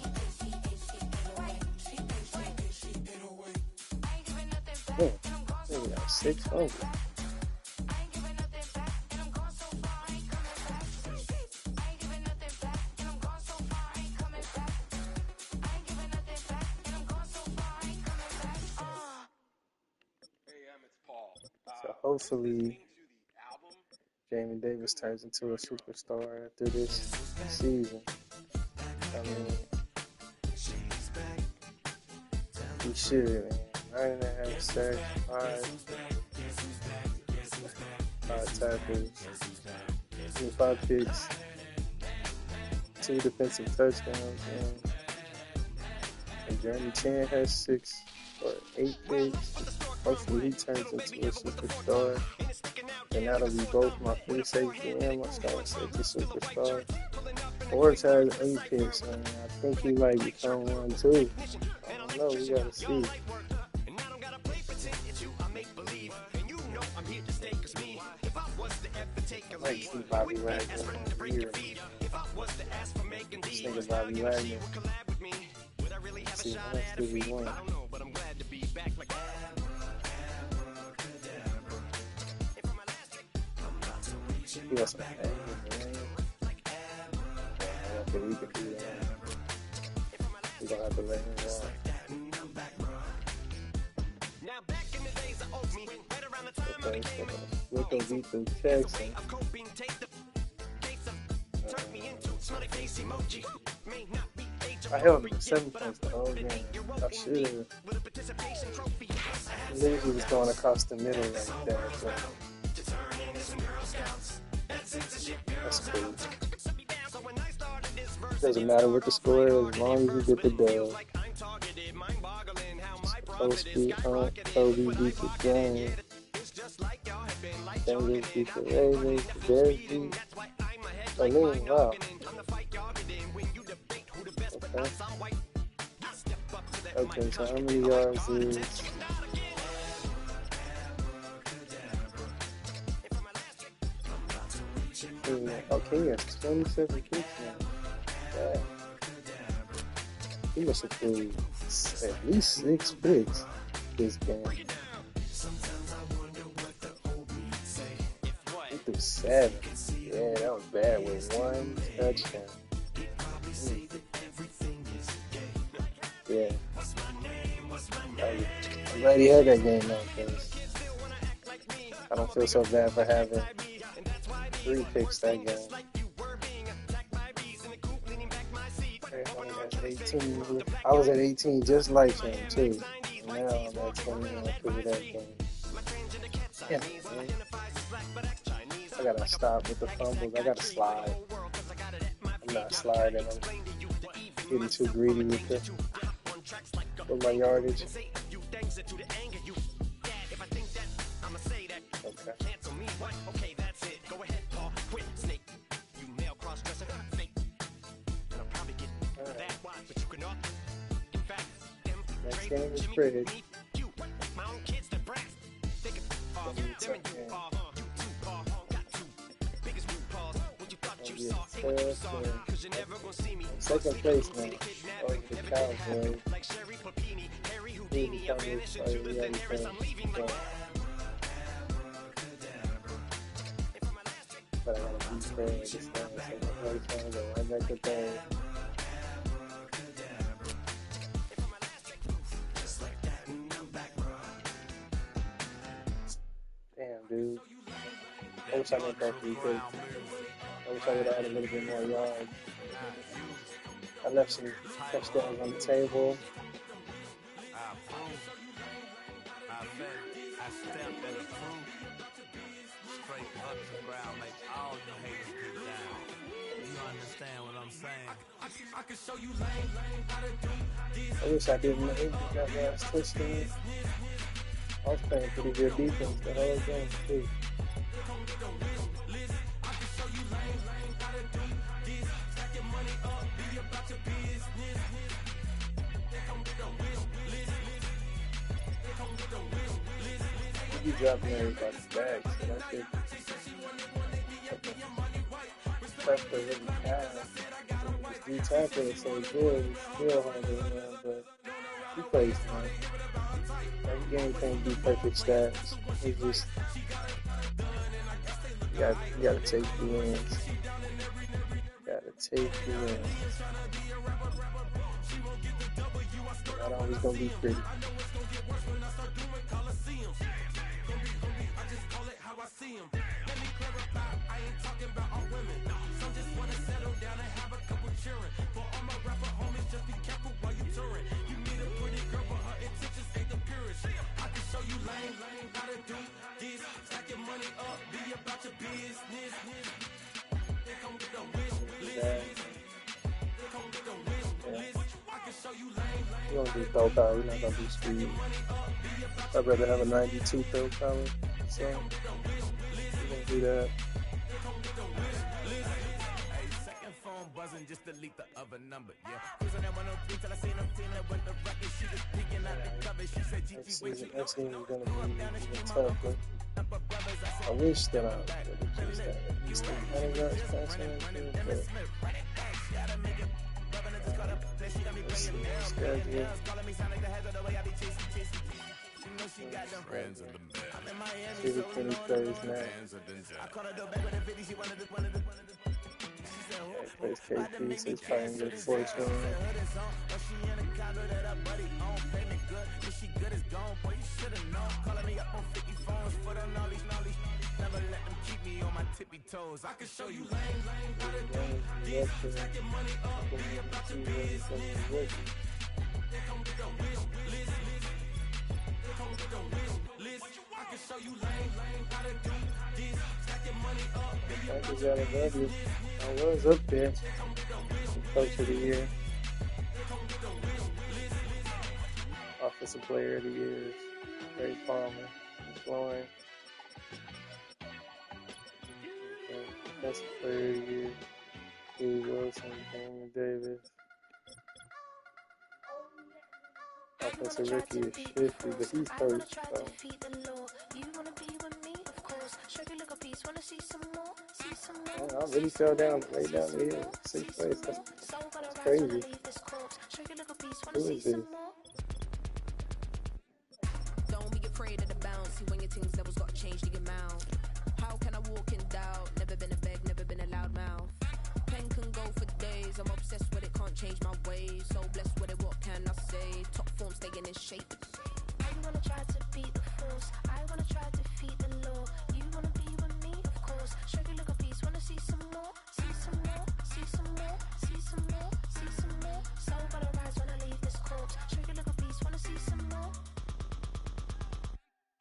Yeah, he got 6 fumbles. So hopefully Jamie Davis turns into a superstar after this season. I mean, he should, man. 9.5 sacks, 5 tackles, 5 picks, 2 defensive touchdowns, and Jeremy Chan has 6 or 8 picks. Hopefully he turns into a superstar. And that'll be both my free safety and my starting safety superstar. Forrest has 8 picks, and I think he might become one too. I don't know, we gotta see. I might see Bobby Wagner here. This nigga Bobby Wagner. See how much do we want? He has some angles, man. Okay, we can do that. We don't have to let him walk. Okay, so we're going to beat the Texans. I held him to 7 points the whole game. I should have. Literally was going across the middle like that. So. That's cool. Doesn't matter what the score is as long as you get the dub. Kobe beat the Giants. Bengals beat the Ravens. The Bears beat Berlin. Wow. Okay, so how many yards is... Okay, he has 27 kicks now. Yeah. He must have played at least 6 picks this game. He threw 7. Yeah, that was bad with 1 touchdown. Yeah. I'm glad he had that game though, because I don't feel so bad for having 3 picks that game. At 18, I was at 18 just like him too. Now I'm at 21 because of that game. Yeah, man. I gotta stop with the fumbles. I gotta slide. I'm not sliding. I'm getting too greedy with my yardage. Okay. Next game is pretty. Second place now. Over the Cowboys. But I gotta beat Quez this time. Second place now. Go right back to third. Damn, dude. I wish I didn't go 3 picks. I wish I would have had a little bit more yards. I left some touchdowns on the table. I stepped in the fruit, straight up the ground, make all you haters get down. You understand what I'm saying? I can show you lame how to do this. I wish I didn't make that last touchdown. I was playing pretty good defense the whole game too. You dropping everybody's back, so that's good. Tough to really pass. This tackle is so good, it's still hard to win, but he plays smart. Every game can't be perfect stats. It's just, you gotta take the wins. Gotta take the wins. Not always gonna be pretty. Let me clarify, I ain't talking about all women. Some just wanna settle down and have a couple cheering. For all my rapper homies, just be careful while you touring. You need a pretty girl, but her intentions ain't the purest. lame, gotta do this. Stack your money up, be about your business. Here come with the wish list. Here come with the wish list. I can show you lame. We're gonna do throw power, we're not gonna do speed. I'd rather have a 92 throw power, so we're gonna do that. Second phone buzzing, just delete the other number, yeah. Cruising at 103 till I seen them feeling when the record, she was peeking out the cover. She said, Next season is gonna be even tougher. I wish that I would have just got at least 300 yards passing, but let's see the schedule. Friends of the band. See the 23rd now. Plays KP, so he's probably gonna get 4 swing. Never let them keep me on my tippy toes. I can show you lame, gotta do this. Stack your money up, be about your business. Here come with the wish list. Here come with the wish list. I can show you lame, gotta do this. Stack your money up, be about your business. I was up there. Coach of the year. Offensive player of the year is Ray Palmer. Flooring. Defensive player of the year, Steve Wilson, Damian Davis. Offensive rookie is 50, but he's hurt, so. Man, I really fell down, way down the hill. 6th place. That's crazy. Who is this? Don't be afraid of the bounce. See when your things levels got changed the amount. How can I walk in doubt? Never been a beg, never been a loud mouth. Pen can go for days. I'm obsessed with it, can't change my ways. So blessed with it, what can I say? Top form staying in shape. I wanna try to beat the force. I wanna try to defeat the law. You wanna be with me, of course. Show you look a piece, wanna see some more, see some more, see some more, see some more, see some more. Soul gonna rise when I leave this corpse. Show you look a piece, wanna see some more.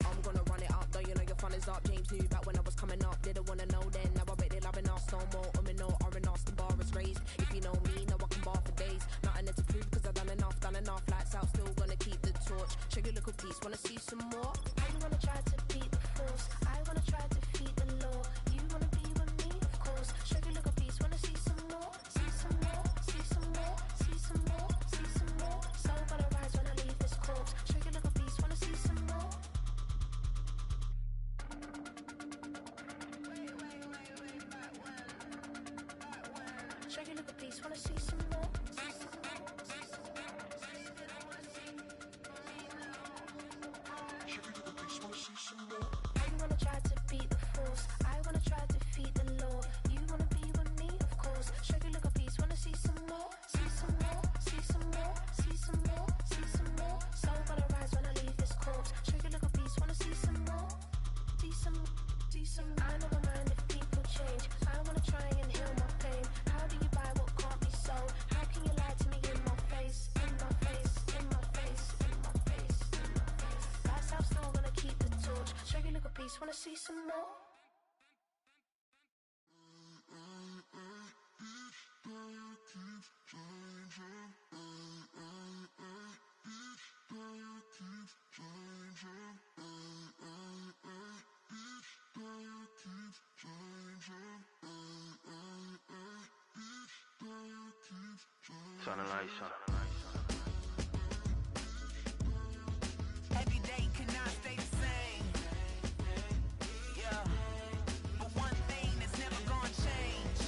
I'm gonna run it up, though you know your fun is up. James knew back when I was coming up, didn't wanna know then. Now I bet they loving us no more. No R&R, the bar is raised. If you know me, now I can bar for days. Nothing to prove, cause I've done enough. Lights out, still gonna keep the torch. Show you look a piece, wanna see some more? I wanna try to beat the force. I wanna try to defeat the law. You wanna be with me, of course. Show you look a piece, wanna see some more? See some more, see some more, see some more, see some more. Soul gonna rise when I leave this corpse. Show you look a piece, wanna see some more? Show you look a piece, wanna see some more? I wanna try to beat the force. I wanna try to defeat the law. You wanna be with me, of course. Show you look a piece, wanna see some more? See some more, see some more, see some more, see some more. Soul gonna rise when I leave this corpse. Show you look a piece, wanna see some more? See some, see some. I never mind if people change. I wanna try and heal my pain. How do you buy what can't be sold? How can you lie to me in my face? In my face, in my face, in my face, in my face. That's how still gonna keep the torch. Show you look a piece, wanna see some more? Turn the lights on. Every day cannot stay the same. Yeah. But one thing that's never gonna change.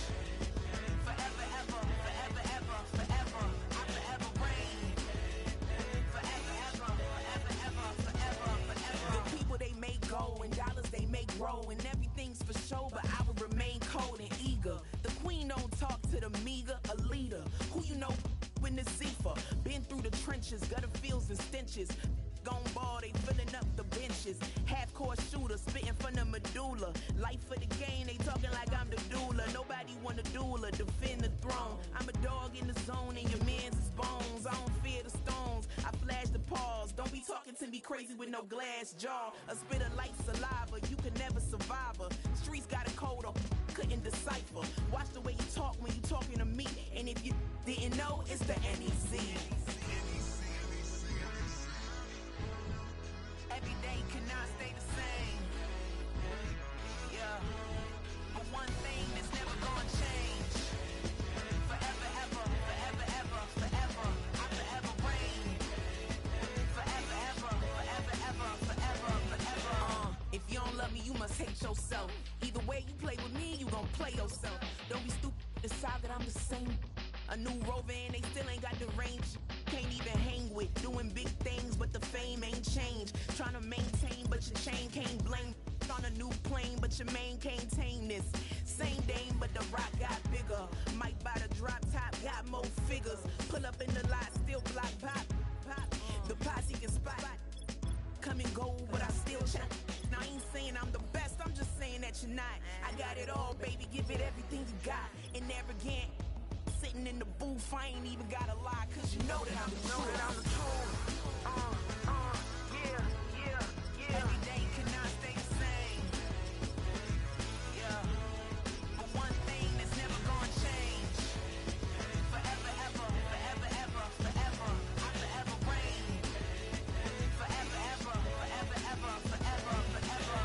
Forever, ever, forever, ever, forever. I forever reign. Forever, ever, forever, ever, forever, forever. The people they make go and dollars they make grow and everything's for show, but I will remain cold and eager. The queen don't talk to the meager, a leader. Who you know in the Zephyr? Been through the trenches, gutter fields and stenches. Gone ball, they filling up the benches. Half-court shooter, spitting from the medulla. Life for the game, they talking like I'm the doula. Nobody wanna doula, defend the throne. I'm a dog in the zone and your man's is bones. I don't fear the stones, I flash the paws. Don't be talking to me crazy with no glass jaw. A spit of light saliva, you can never survive her. Streets got a code or couldn't decipher. Watch the way you talk when you talking to me. And if you didn't know, it's the NEC. Every day cannot stay the same. Yeah. But one thing that's never gonna change. Forever, ever, forever, ever, forever. I forever reign. Forever, ever, forever, ever, forever, forever. If you don't love me, you must hate yourself. Either way you play with me, you gon' play yourself. Don't be stupid, decide that I'm the same. A new rover and they still ain't got the range. Can't even hang with, doing big things, but the fame ain't changed. Trying to maintain, but your chain can't blame. On a new plane, but your main can't tame this. Same dame, but the rock got bigger. Might buy the drop top, got more figures. Pull up in the lot, still block pop. The posse can spot. Come and go, but I still check. Now I ain't saying I'm the best, I'm just saying that you're not. I got it all, baby, give it everything you got. And arrogant, sitting in the booth, I ain't even gotta lie, cause you know that I'm the truth. Yeah. Every day cannot stay the same. Yeah. But one thing that's never gonna change. Forever, ever, forever, ever, forever. I forever reign. Forever, ever, forever, ever, forever, forever.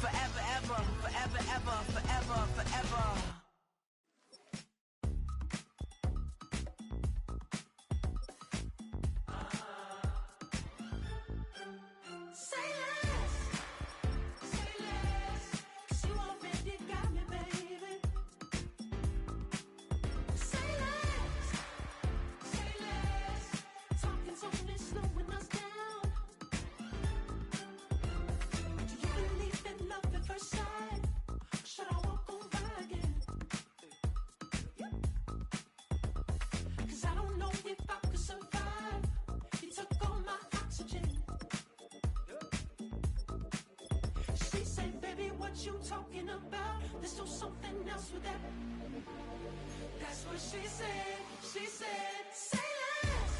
Forever, ever, forever, ever, forever, forever. Say less, 'cause you already got me, baby. Say less, talking's only slowing us down. Do you believe in love at first sight? Should I walk on by again? 'Cause I don't know if I could survive. You took all my oxygen. She said, baby, what you talking about? Let's do something else with that. That's what she said. She said, say less,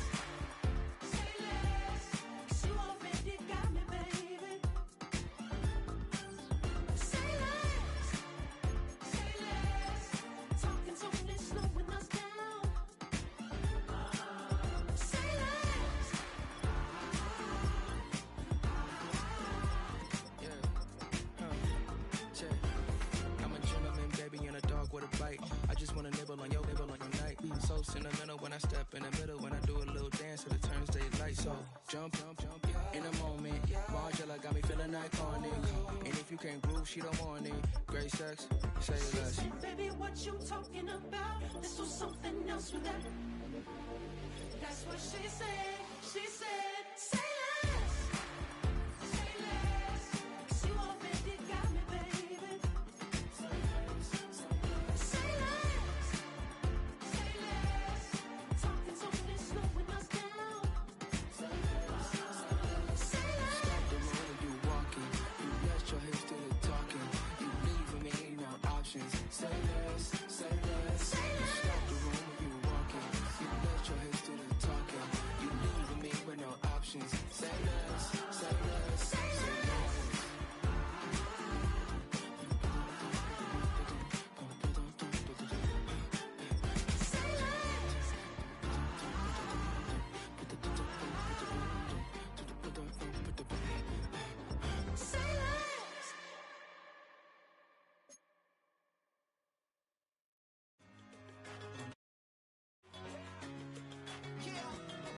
'cause you already got me, baby. Say less, talking's only slowing us down. Say less. I'm a gentleman, baby, and a dog with a bite. I just wanna nibble on your night. So sentimental when I step in the middle. When I do a little dance, it turns daylight. So jump in a moment. Margella got me feeling iconic. And if you can't groove, she don't want it. Great sex, say She less. said, baby, what you talking about? Let's do something else with that. That's what she said. She said, say less, 'cause you already got me, baby. Say less, talking's only slowing us down. Say less. Stop the road, you walking. You rest your hips to the talking. You leaving me no options. Say less.